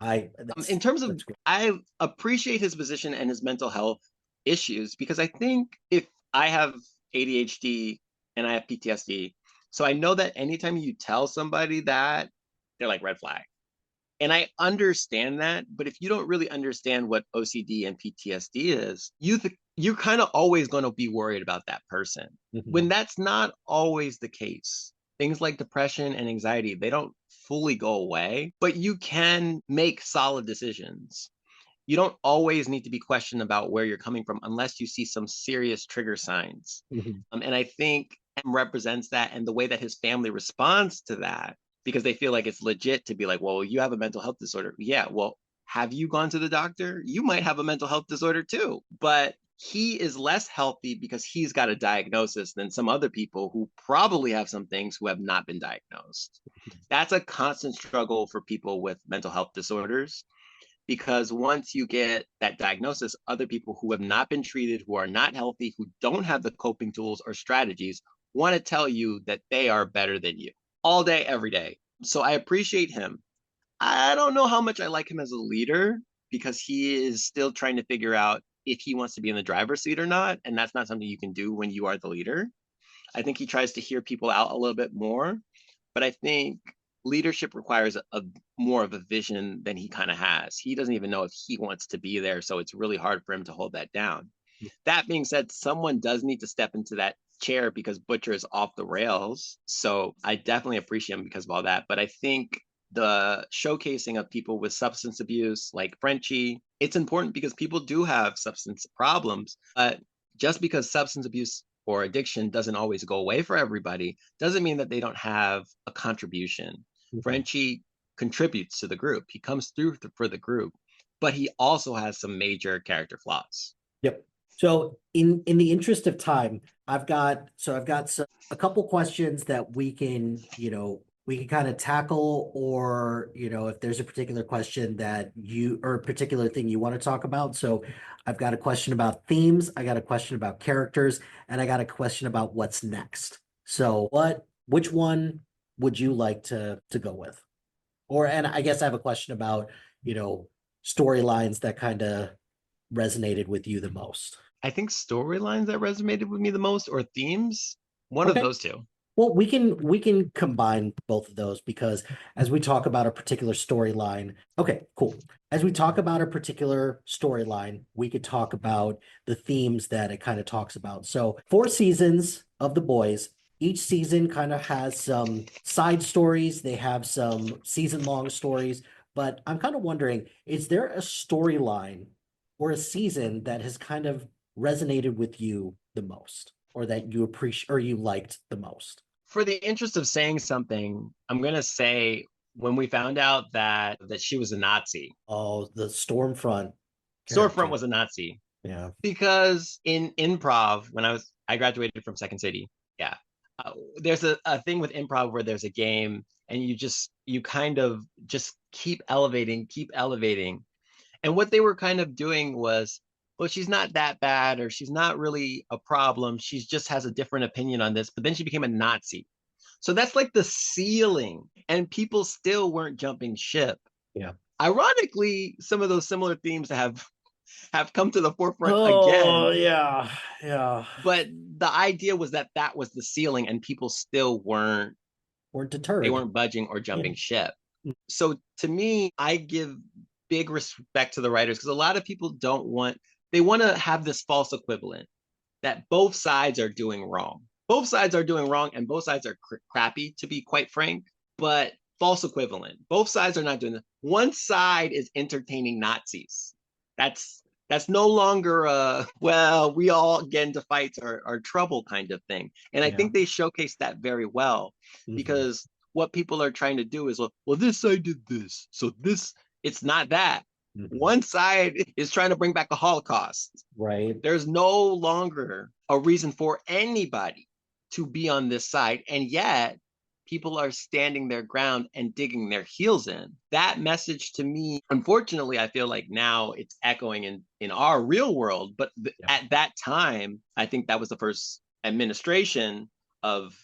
I in terms of, that's great. I appreciate his position and his mental health issues because I think if I have ADHD and I have PTSD, so I know that anytime you tell somebody that, they're like red flag. And I understand that, but if you don't really understand what OCD and PTSD is, you're kind of always going to be worried about that person. Mhm. When that's not always the case. Things like depression and anxiety, they don't fully go away, but you can make solid decisions. You don't always need to be questioned about where you're coming from unless you see some serious trigger signs. Mhm. And I think M represents that, and the way that his family responds to that, because they feel like it's legit to be like, well, you have a mental health disorder. Yeah, well, have you gone to the doctor? You might have a mental health disorder too. But he is less healthy because he's got a diagnosis than some other people who probably have some things who have not been diagnosed. That's a constant struggle for people with mental health disorders because once you get that diagnosis, other people who have not been treated, who are not healthy, who don't have the coping tools or strategies, want to tell you that they are better than you all day, every day. So I appreciate him. I don't know how much I like him as a leader because he is still trying to figure out if he wants to be in the driver's seat or not. And that's not something you can do when you are the leader. I think he tries to hear people out a little bit more, but I think leadership requires a more of a vision than he kind of has. He doesn't even know if he wants to be there, so it's really hard for him to hold that down. That being said, someone does need to step into that chair because Butcher is off the rails. So I definitely appreciate him because of all that. But I think the showcasing of people with substance abuse, like Frenchie, it's important because people do have substance problems. But just because substance abuse or addiction doesn't always go away for everybody doesn't mean that they don't have a contribution. Mhm. Frenchie contributes to the group. He comes through for the group, but he also has some major character flaws. Yep. So in the interest of time, I've got a couple questions that we can kind of tackle, or if there's a particular question that you or a particular thing you want to talk about. So I've got a question about themes, I got a question about characters, and I got a question about what's next. So which one would you like to go with? And I guess I have a question about, you know, storylines that kind of resonated with you the most. I think storylines that resonated with me the most or themes, one of Okay. those two. Well, we can combine both of those because as we talk about a particular storyline, okay, cool. As we talk about a particular storyline, we could talk about the themes that it kind of talks about. So, 4 seasons of The Boys. Each season kind of has some side stories. They have some season-long stories, but I'm kind of wondering, is there a storyline or a season that has kind of resonated with you the most, or that you appreciate or you liked the most? For the interest of saying something, I'm gonna say when we found out that she was a Nazi, Oh, the Stormfront Storefront character. was a Nazi. Yeah. Because in improv, when I graduated from Second City, yeah, there's a thing with improv where there's a game and you kind of just keep elevating. And what they were kind of doing was, well, she's not that bad, or she's not really a problem. She just has a different opinion on this. But then she became a Nazi. So that's like the ceiling, and people still weren't jumping ship. Yeah. Ironically, some of those similar themes have come to the forefront Oh, again, yeah. Yeah. but the idea was that that was the ceiling, and people still weren't Weren't they deterred. weren't budging or Yeah. jumping ship. So to me, I give big respect to the writers because a lot of people don't want they want to have this false equivalent that both sides are doing wrong. Both sides are doing wrong, and both sides are crappy, to be quite frank, but false equivalent. Both sides are not doing that. One side is entertaining Nazis. That's no longer a well, we all get into fights or trouble kind of thing. And I Yeah. think they showcase that very well Hmm. because what people are trying to do is, well, this side did this, so this it's not that. Hmm. One side is trying to bring back a Holocaust. Right. There's no longer a reason for anybody to be on this side. And yet, people are standing their ground and digging their heels in. That message to me, unfortunately, I feel like now it's echoing in our real world. But Yeah. at that time, I think that was the first administration of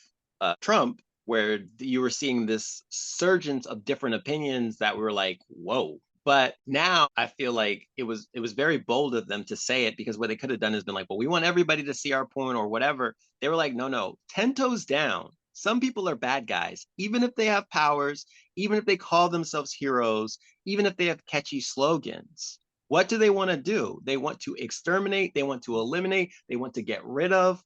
Trump where you were seeing this surgence of different opinions that were like, whoa, but now I feel like it was very bold of them to say it because what they could have done is been like, well, we want everybody to see our point or whatever. They were like, no, no, 10 toes down. Some people are bad guys, even if they have powers, even if they call themselves heroes, even if they have catchy slogans. What do they want to do? They want to exterminate, they want to eliminate, they want to get rid of.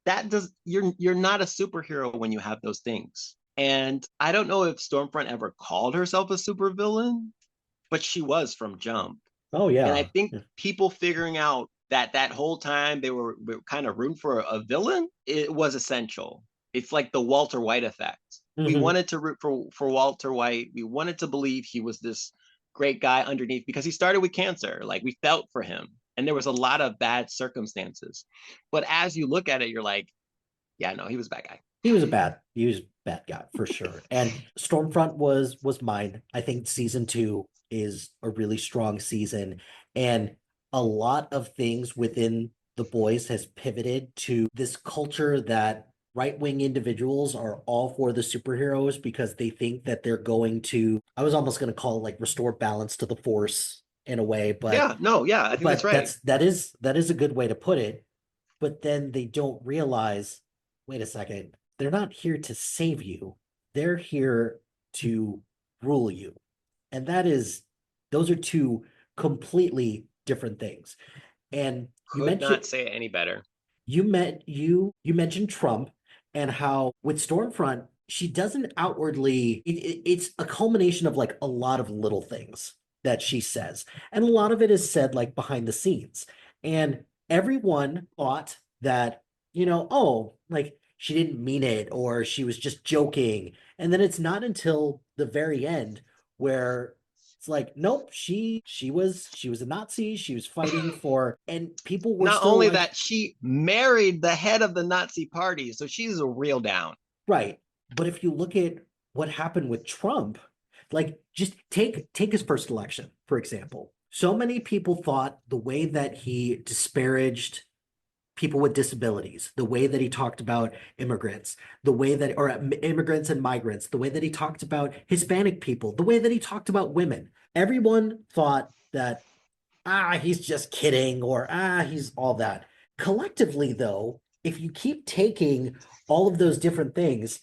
That does you're not a superhero when you have those things. And I don't know if Stormfront ever called herself a supervillain, but she was from jump. Oh, And I yeah. think people figuring out that that whole time they were kind of rooting for a villain, it was essential. It's like the Walter White effect. We Hmm. wanted to root for Walter White. We wanted to believe he was this great guy underneath because he started with cancer. Like we felt for him. And there was a lot of bad circumstances. But as you look at it, you're like, yeah, no, he was a bad guy. He was a bad guy for sure. And Stormfront was mine. I think season two is a really strong season. And a lot of things within the boys has pivoted to this culture that right-wing individuals are all for the superheroes because they think that they're going to, I was almost going to call it like restore balance to the force in a way, Yeah, no, yeah, I think that's right. that is a good way to put it. But then they don't realize, wait a second, they're not here to save you. They're here to rule you. And those are two completely different things. And Could not say it any better. you mentioned Trump and how with Stormfront, she doesn't outwardly, it's a culmination of like a lot of little things that she says. And a lot of it is said like behind the scenes. And everyone thought that, oh, like she didn't mean it or she was just joking. And then it's not until the very end where it's like, nope, she was a Nazi. She was fighting for, and people were Not still only like, that, she married the head of the Nazi party, so she's a real down. right. But if you look at what happened with Trump, like just take his first election, for example. So many people thought the way that he disparaged people with disabilities, the way that he talked about immigrants, the way that, or immigrants and migrants, the way that he talked about Hispanic people, the way that he talked about women. Everyone thought that, he's just kidding, or he's all that. Collectively, though, if you keep taking all of those different things,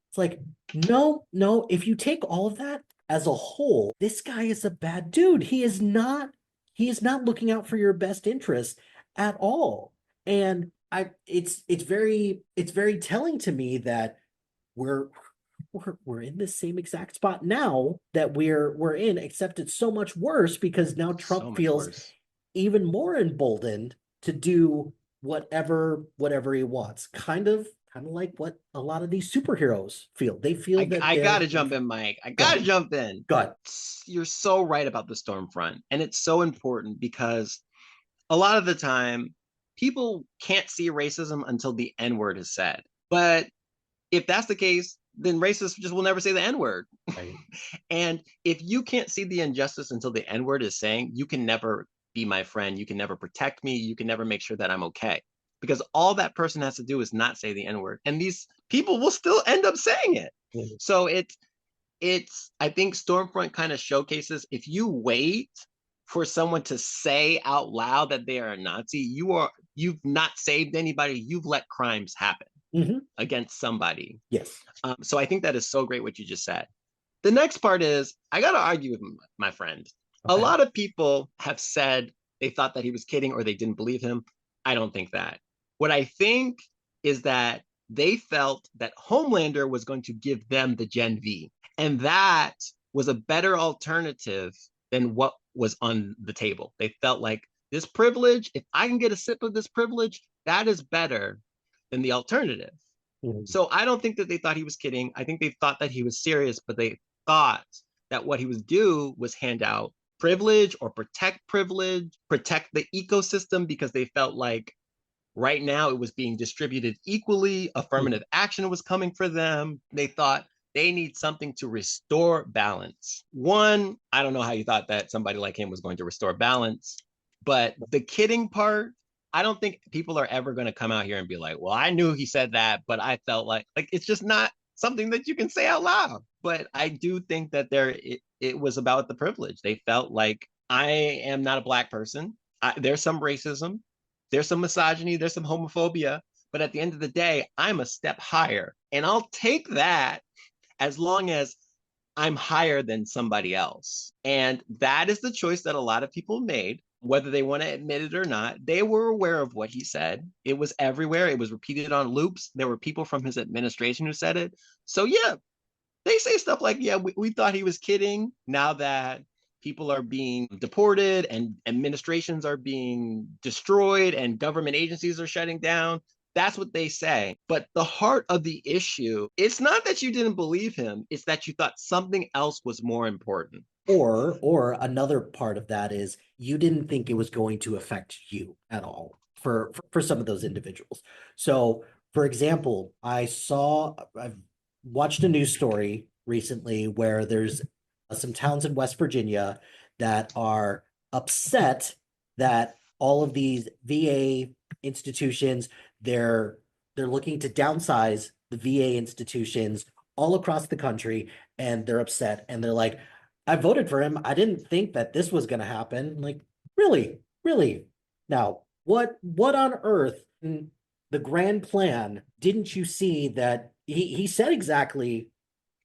it's like, no, no, if you take all of that as a whole, this guy is a bad dude. He is not looking out for your best interest at all. And it's very telling to me that we're we're in the same exact spot now that we're in, except it's so much worse because now So Trump much feels worse. even more emboldened to do whatever he wants. Kind of like what a lot of these superheroes feel. They feel that I they're gotta jump in, Mike. I go gotta ahead. jump in. Go ahead. You're so right about the Stormfront. And it's so important because a lot of the time, people can't see racism until the N word is said. But if that's the case, then racists just will never say the N word. Right. And if you can't see the injustice until the N word is saying, you can never be my friend. You can never protect me. You can never make sure that I'm okay. Because all that person has to do is not say the N word. And these people will still end up saying it. Mhm. So it's I think Stormfront kind of showcases, if you wait for someone to say out loud that they are a Nazi, you've not saved anybody. You've let crimes happen Mhm. against somebody. Yes. So I think that is so great what you just said. The next part is, I got to argue with my friend. A Okay. lot of people have said they thought that he was kidding or they didn't believe him. I don't think that. What I think is that they felt that Homelander was going to give them the Gen V. And that was a better alternative than what was on the table. They felt like, this privilege, if I can get a sip of this privilege, that is better than the alternative. Mhm. So I don't think that they thought he was kidding. I think they thought that he was serious, but they thought that what he was do was hand out privilege, protect the ecosystem, because they felt like right now it was being distributed equally. Mhm. Affirmative action was coming for them. They thought they need something to restore balance. One, I don't know how you thought that somebody like him was going to restore balance, but the kidding part, I don't think people are ever going to come out here and be like, well, I knew he said that, but I felt like it's just not something that you can say out loud. But I do think that it was about the privilege. They felt like, I am not a black person. There's some racism, there's some misogyny, there's some homophobia, but at the end of the day, I'm a step higher. And I'll take that as long as I'm higher than somebody else. And that is the choice that a lot of people made, whether they want to admit it or not. They were aware of what he said. It was everywhere. It was repeated on loops. There were people from his administration who said it. So, yeah, they say stuff like, yeah, we thought he was kidding. Now that people are being deported and administrations are being destroyed and government agencies are shutting down, that's what they say. But the heart of the issue, it's not that you didn't believe him, it's that you thought something else was more important. Or another part of that is you didn't think it was going to affect you at all for some of those individuals. So, for example, I've watched a news story recently where there's some towns in West Virginia that are upset that all of these VA institutions, they're they're looking to downsize the VA institutions all across the country, and they're upset and they're like, I voted for him. I didn't think that this was going to happen. Like, really, really. Now, what on earth in the grand plan didn't you see that he said exactly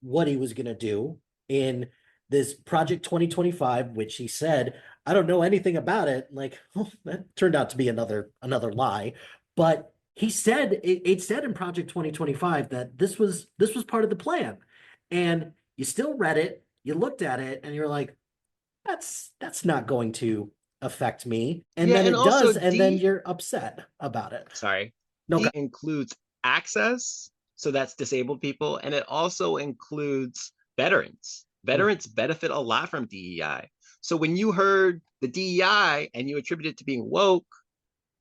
what he was going to do in this Project 2025, which he said, I don't know anything about it. Like, oh, that turned out to be another lie. But he said it said in Project 2025 that this was part of the plan. And you still read it, you looked at it, and you're like, that's not going to affect me. And Yeah, then and it also does, and then D, you're upset about it. sorry, No, D includes access, so that's disabled people, and it also includes veterans. Veterans benefit a lot from DEI. So when you heard the DEI and you attribute it to being woke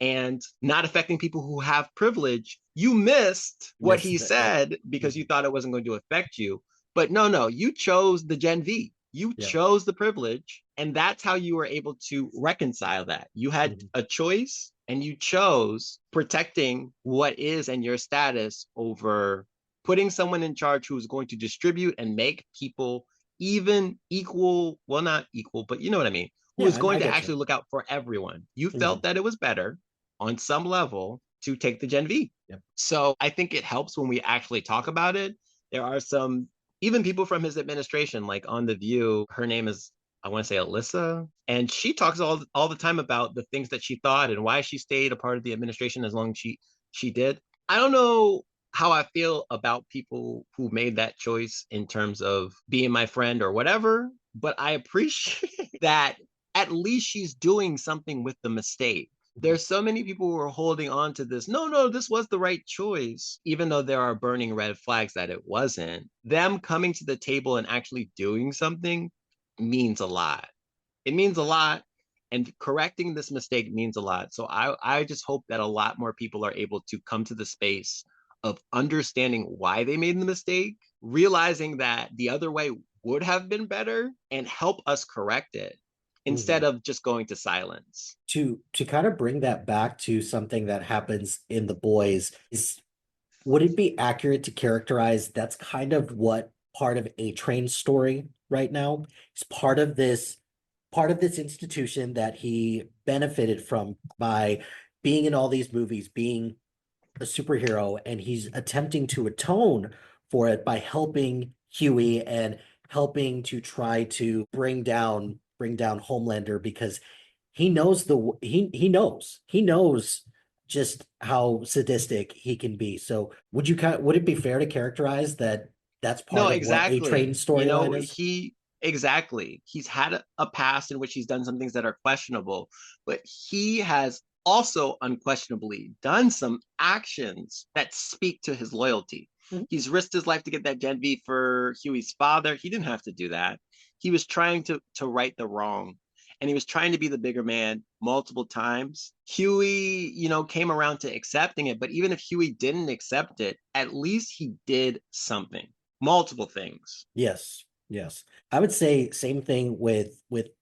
and not affecting people who have privilege, you missed what he missed it. said because you thought it wasn't going to affect you. But no, you chose the Gen V. You Yeah. chose the privilege, and that's how you were able to reconcile that. You had Mhm. a choice, and you chose protecting what is and your status over putting someone in charge who is going to distribute and make people even equal, well, not equal, but you know what I mean, who Yeah, is I going to get you. actually look out for everyone. You Mhm. felt that it was better on some level to take the Gen V. Yep. So I think it helps when we actually talk about it. There are some, even people from his administration, like on The View, her name is, I want to say Alyssa, and she talks all the time about the things that she thought and why she stayed a part of the administration as long as she did. I don't know how I feel about people who made that choice in terms of being my friend or whatever, but I appreciate that at least she's doing something with the mistake. There's so many people who are holding on to this. No, this was the right choice, even though there are burning red flags that it wasn't. Them coming to the table and actually doing something means a lot. It means a lot. And correcting this mistake means a lot. So I just hope that a lot more people are able to come to the space of understanding why they made the mistake, realizing that the other way would have been better, and help us correct it instead Mhm. of just going to silence. To kind of bring that back to something that happens in The Boys is would it be accurate to characterize that's kind of what part of A Train's story right now? It's part of this institution that he benefited from by being in all these movies, being a superhero, and he's attempting to atone for it by helping Huey and helping to try to bring down Homelander because he knows just how sadistic he can be. So would it be fair to characterize that that's No, part of what A Train exactly. You know, storyline is? exactly. He's had a past in which he's done some things that are questionable, but he has also unquestionably done some actions that speak to his loyalty. Mhm. He's risked his life to get that Gen V for Huey's father. He didn't have to do that. He was trying to right the wrong. And he was trying to be the bigger man multiple times. Huey, you know, came around to accepting it, but even if Huey didn't accept it, at least he did something, multiple things. Yes, yes. I would say same thing with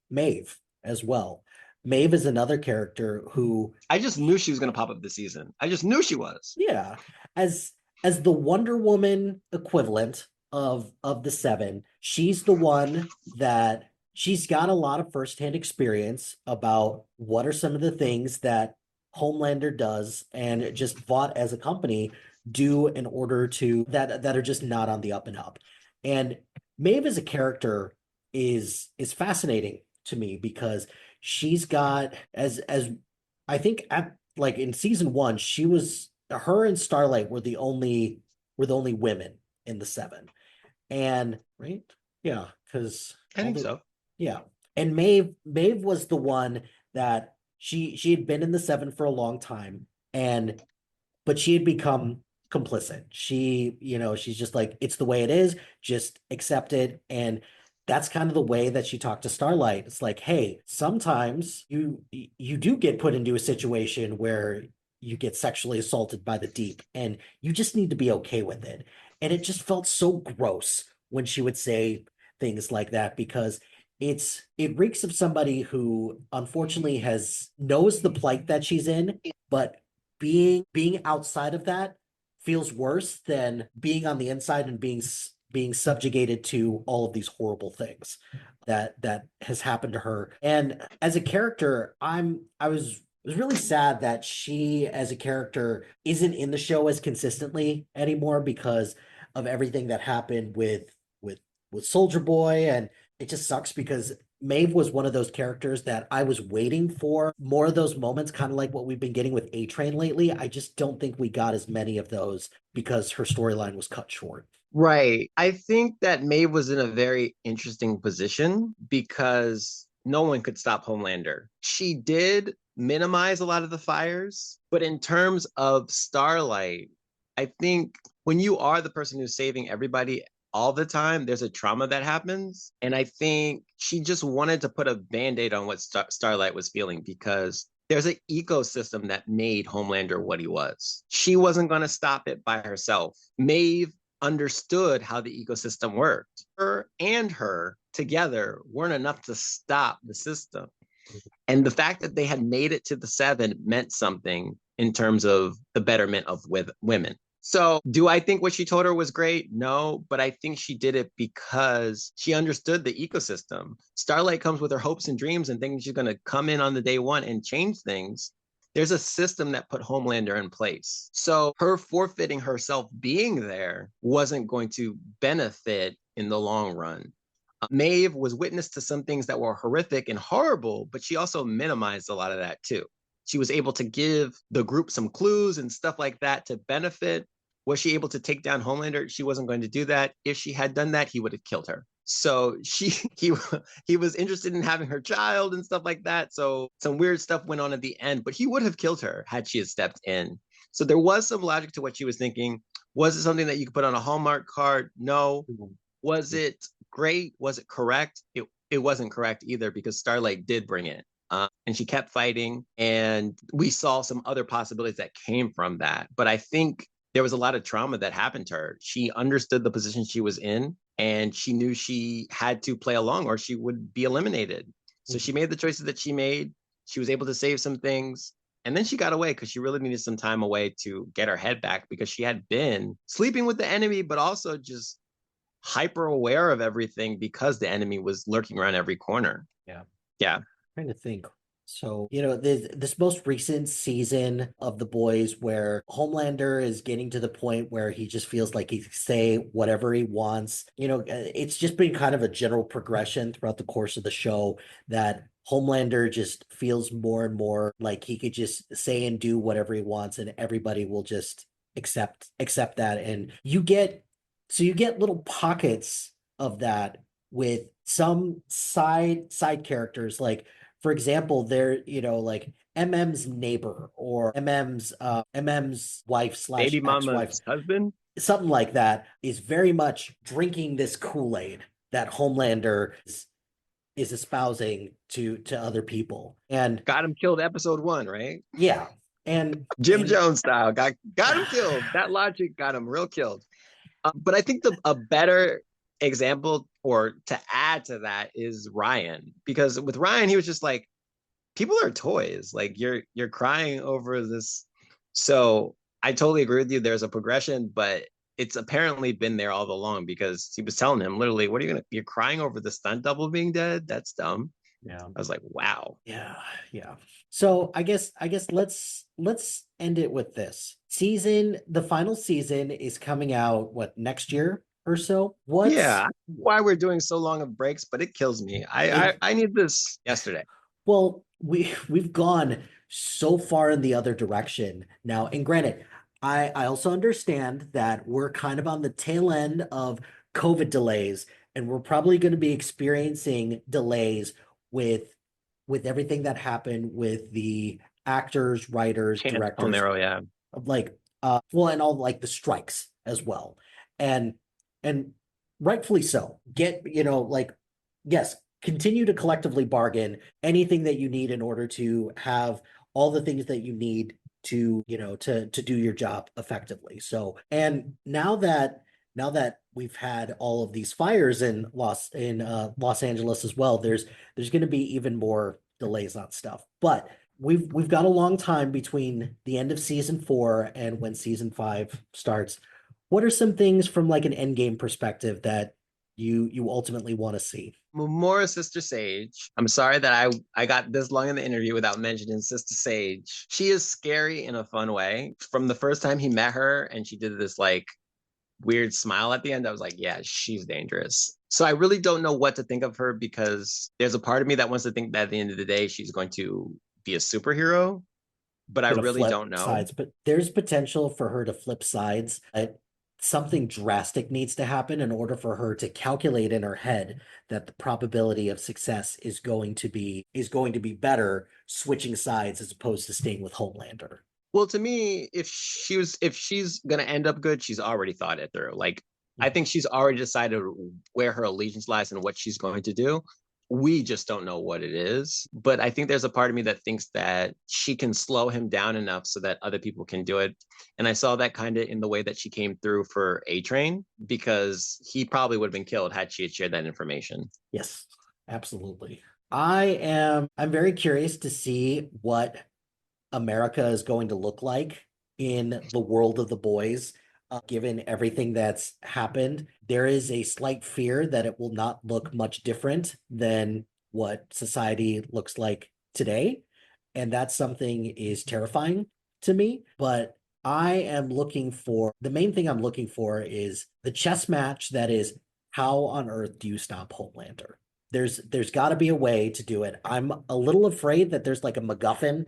Maeve as well. Maeve is another character who, I just knew she was going to pop up this season. I just knew she was. yeah, as as the Wonder Woman equivalent of the seven, she's the one that she's got a lot of firsthand experience about what are some of the things that Homelander does and just Vought as a company do in order to that are just not on the up and up. And Maeve as a character is fascinating to me because she's got as I think at like in season one, she was her and Starlight were the only women in the seven. And right? Yeah, because I all think the so. yeah. And Maeve was the one that she had been in the seven for a long time and but she had become complicit. She, you know, she's just like, it's the way it is, just accept it. And that's kind of the way that she talked to Starlight. It's like, hey, sometimes you do get put into a situation where you get sexually assaulted by the deep and you just need to be okay with it. And it just felt so gross when she would say things like that because it reeks of somebody who unfortunately has knows the plight that she's in, but being outside of that feels worse than being on the inside and being subjugated to all of these horrible things that has happened to her. And as a character, I was really sad that she as a character isn't in the show as consistently anymore because of everything that happened with with Soldier Boy, and it just sucks because Maeve was one of those characters that I was waiting for more of those moments, kind of like what we've been getting with A Train lately. I just don't think we got as many of those because her storyline was cut short. Right. I think that Maeve was in a very interesting position because no one could stop Homelander. She did minimize a lot of the fires, but in terms of Starlight, I think when you are the person who's saving everybody all the time, there's a trauma that happens. And I think she just wanted to put a band aid on what Starlight was feeling because there's an ecosystem that made Homelander what he was. She wasn't going to stop it by herself. Maeve understood how the ecosystem worked. Her and her together weren't enough to stop the system. And the fact that they had made it to the seven meant something in terms of the betterment of with women. So, do I think what she told her was great? No, but I think she did it because she understood the ecosystem. Starlight comes with her hopes and dreams and thinking she's going to come in on the day one and change things. There's a system that put Homelander in place. So, her forfeiting herself being there wasn't going to benefit in the long run. Maeve was witness to some things that were horrific and horrible, but she also minimized a lot of that too. She was able to give the group some clues and stuff like that to benefit. Was she able to take down Homelander? She wasn't going to do that. If she had done that, he would have killed her. So he was interested in having her child and stuff like that. So some weird stuff went on at the end, but he would have killed her had she had stepped in. So there was some logic to what she was thinking. Was it something that you could put on a Hallmark card? No. Was it great? Was it correct? It wasn't correct either because Starlight did bring it. And she kept fighting, and we saw some other possibilities that came from that. But I think there was a lot of trauma that happened to her. She understood the position she was in, and she knew she had to play along or she would be eliminated. So she made the choices that she made. She was able to save some things, And then she got away because she really needed some time away to get her head back because she had been sleeping with the enemy, but also just hyper aware of everything because the enemy was lurking around every corner. Yeah. Yeah. Trying to think. So, this most recent season of The Boys where Homelander is getting to the point where he just feels like he can say whatever he wants. It's just been kind of a general progression throughout the course of the show that Homelander just feels more and more like he could just say and do whatever he wants and everybody will just accept that. And you get little pockets of that with some side characters like for example, they're, like MM's neighbor or MM's wife slash Baby ex-wife, mama's husband something like that, is very much drinking this Kool-Aid that Homelander is espousing to other people. And got him killed episode 1, right? yeah, and Jim and Jones style. Got him killed. That logic got him real killed. But I think a better example or to add to that is Ryan, because with Ryan he was just like, people are toys. Like you're crying over this. So I totally agree with you. There's a progression, but it's apparently been there all along because he was telling him literally, "What are you gonna? You're crying over the stunt double being dead? That's dumb." yeah, I was like, "Wow." yeah. So I guess let's end it with this. The final season is coming out what next year or so? Yeah, why we're doing so long of breaks, but it kills me. I need this yesterday. Well, we've gone so far in the other direction now. And granted, I also understand that we're kind of on the tail end of COVID delays, and we're probably going to be experiencing delays with with everything that happened with the actors, writers, Chance directors, Palmero, yeah. like well, and all like the strikes as well. And and rightfully so. Yes, continue to collectively bargain anything that you need in order to have all the things that you need to, to do your job effectively. So, and now that we've had all of these fires in Los Angeles as well, there's going to be even more delays on stuff. But we've got a long time between the end of season 4 and when season 5 starts. What are some things from like an end game perspective that you ultimately want to see? More Sister Sage. I'm sorry that I got this long in the interview without mentioning Sister Sage. She is scary in a fun way. From the first time he met her and she did this like weird smile at the end, I was like, yeah, she's dangerous. So I really don't know what to think of her because there's a part of me that wants to think that at the end of the day, she's going to be a superhero, but I Gonna really flip don't know. sides, but there's potential for her to flip sides. Something drastic needs to happen in order for her to calculate in her head that the probability of success is going to be better switching sides as opposed to staying with Homelander. Well, to me, if she's gonna end up good, she's already thought it through. Like I think she's already decided where her allegiance lies and what she's going to do. We just don't know what it is. But I think there's a part of me that thinks that she can slow him down enough so that other people can do it. And I saw that kind of in the way that she came through for A Train, because he probably would have been killed had she had shared that information. Yes, absolutely. I'm very curious to see what America is going to look like in the world of the boys, given everything that's happened. There is a slight fear that it will not look much different than what society looks like today. And that's something is terrifying to me. But the main thing I'm looking for is the chess match that is how on earth do you stop Homelander? There's got to be a way to do it. I'm a little afraid that there's like a MacGuffin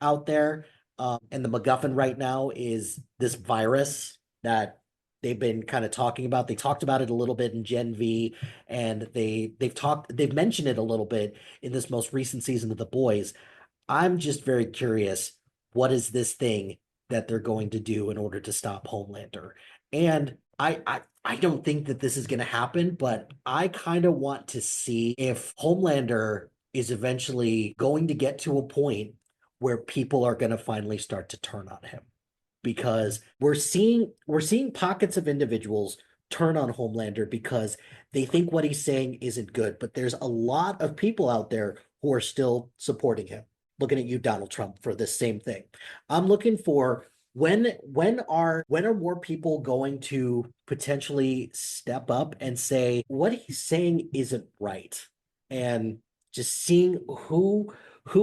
out there. And the MacGuffin right now is this virus that they've been kind of talking about. They talked about it a little bit in Gen V, and they've mentioned it a little bit in this most recent season of The Boys. I'm just very curious, what is this thing that they're going to do in order to stop Homelander? And I don't think that this is going to happen, but I kind of want to see if Homelander is eventually going to get to a point where people are going to finally start to turn on him, because we're seeing pockets of individuals turn on Homelander because they think what he's saying isn't good, but there's a lot of people out there who are still supporting him. looking at you, Donald Trump, for this same thing. I'm looking for when are more people going to potentially step up and say what he's saying isn't right? And just seeing who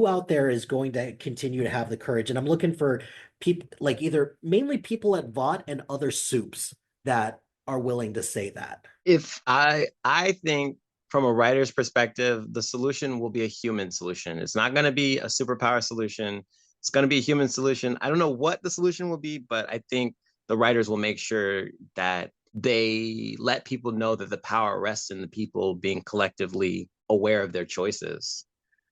out there is going to continue to have the courage. And I'm looking for people like either mainly people at VOT and other soups that are willing to say that. If I think from a writer's perspective, the solution will be a human solution. It's not going to be a superpower solution. It's going to be a human solution. I don't know what the solution will be, but I think the writers will make sure that they let people know that the power rests in the people being collectively aware of their choices.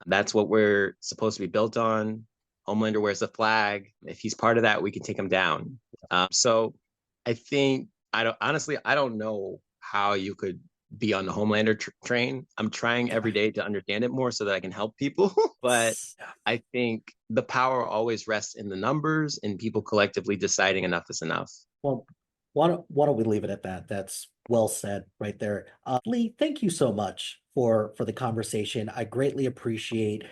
That's what we're supposed to be built on. Homelander wears the flag. If he's part of that, we can take him down. So I think I don't know how you could be on the Homelander train. I'm trying every day to understand it more so that I can help people. But I think the power always rests in the numbers and people collectively deciding enough is enough. Well, why don't we leave it at that? That's well said right there. Lee, thank you so much for the conversation. I greatly appreciate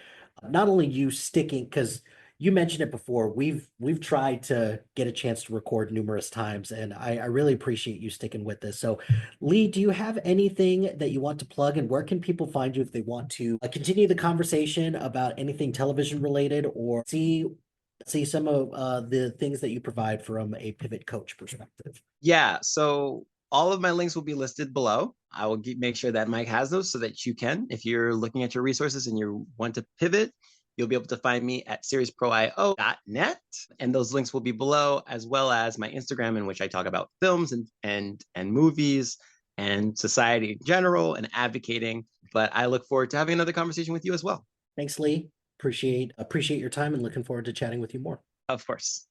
not only you sticking because you mentioned it before. We've tried to get a chance to record numerous times, and I really appreciate you sticking with this. So, Lee, do you have anything that you want to plug, and where can people find you if they want to continue the conversation about anything television related or see some of the things that you provide from a pivot coach perspective? Yeah, so all of my links will be listed below. I will make sure that Mike has those so that you can, if you're looking at your resources and you want to pivot, you'll be able to find me at seriesproio.net. And those links will be below, as well as my Instagram, in which I talk about films and movies and society in general and advocating. But I look forward to having another conversation with you as well. Thanks, Lee. Appreciate your time and looking forward to chatting with you more. Of course.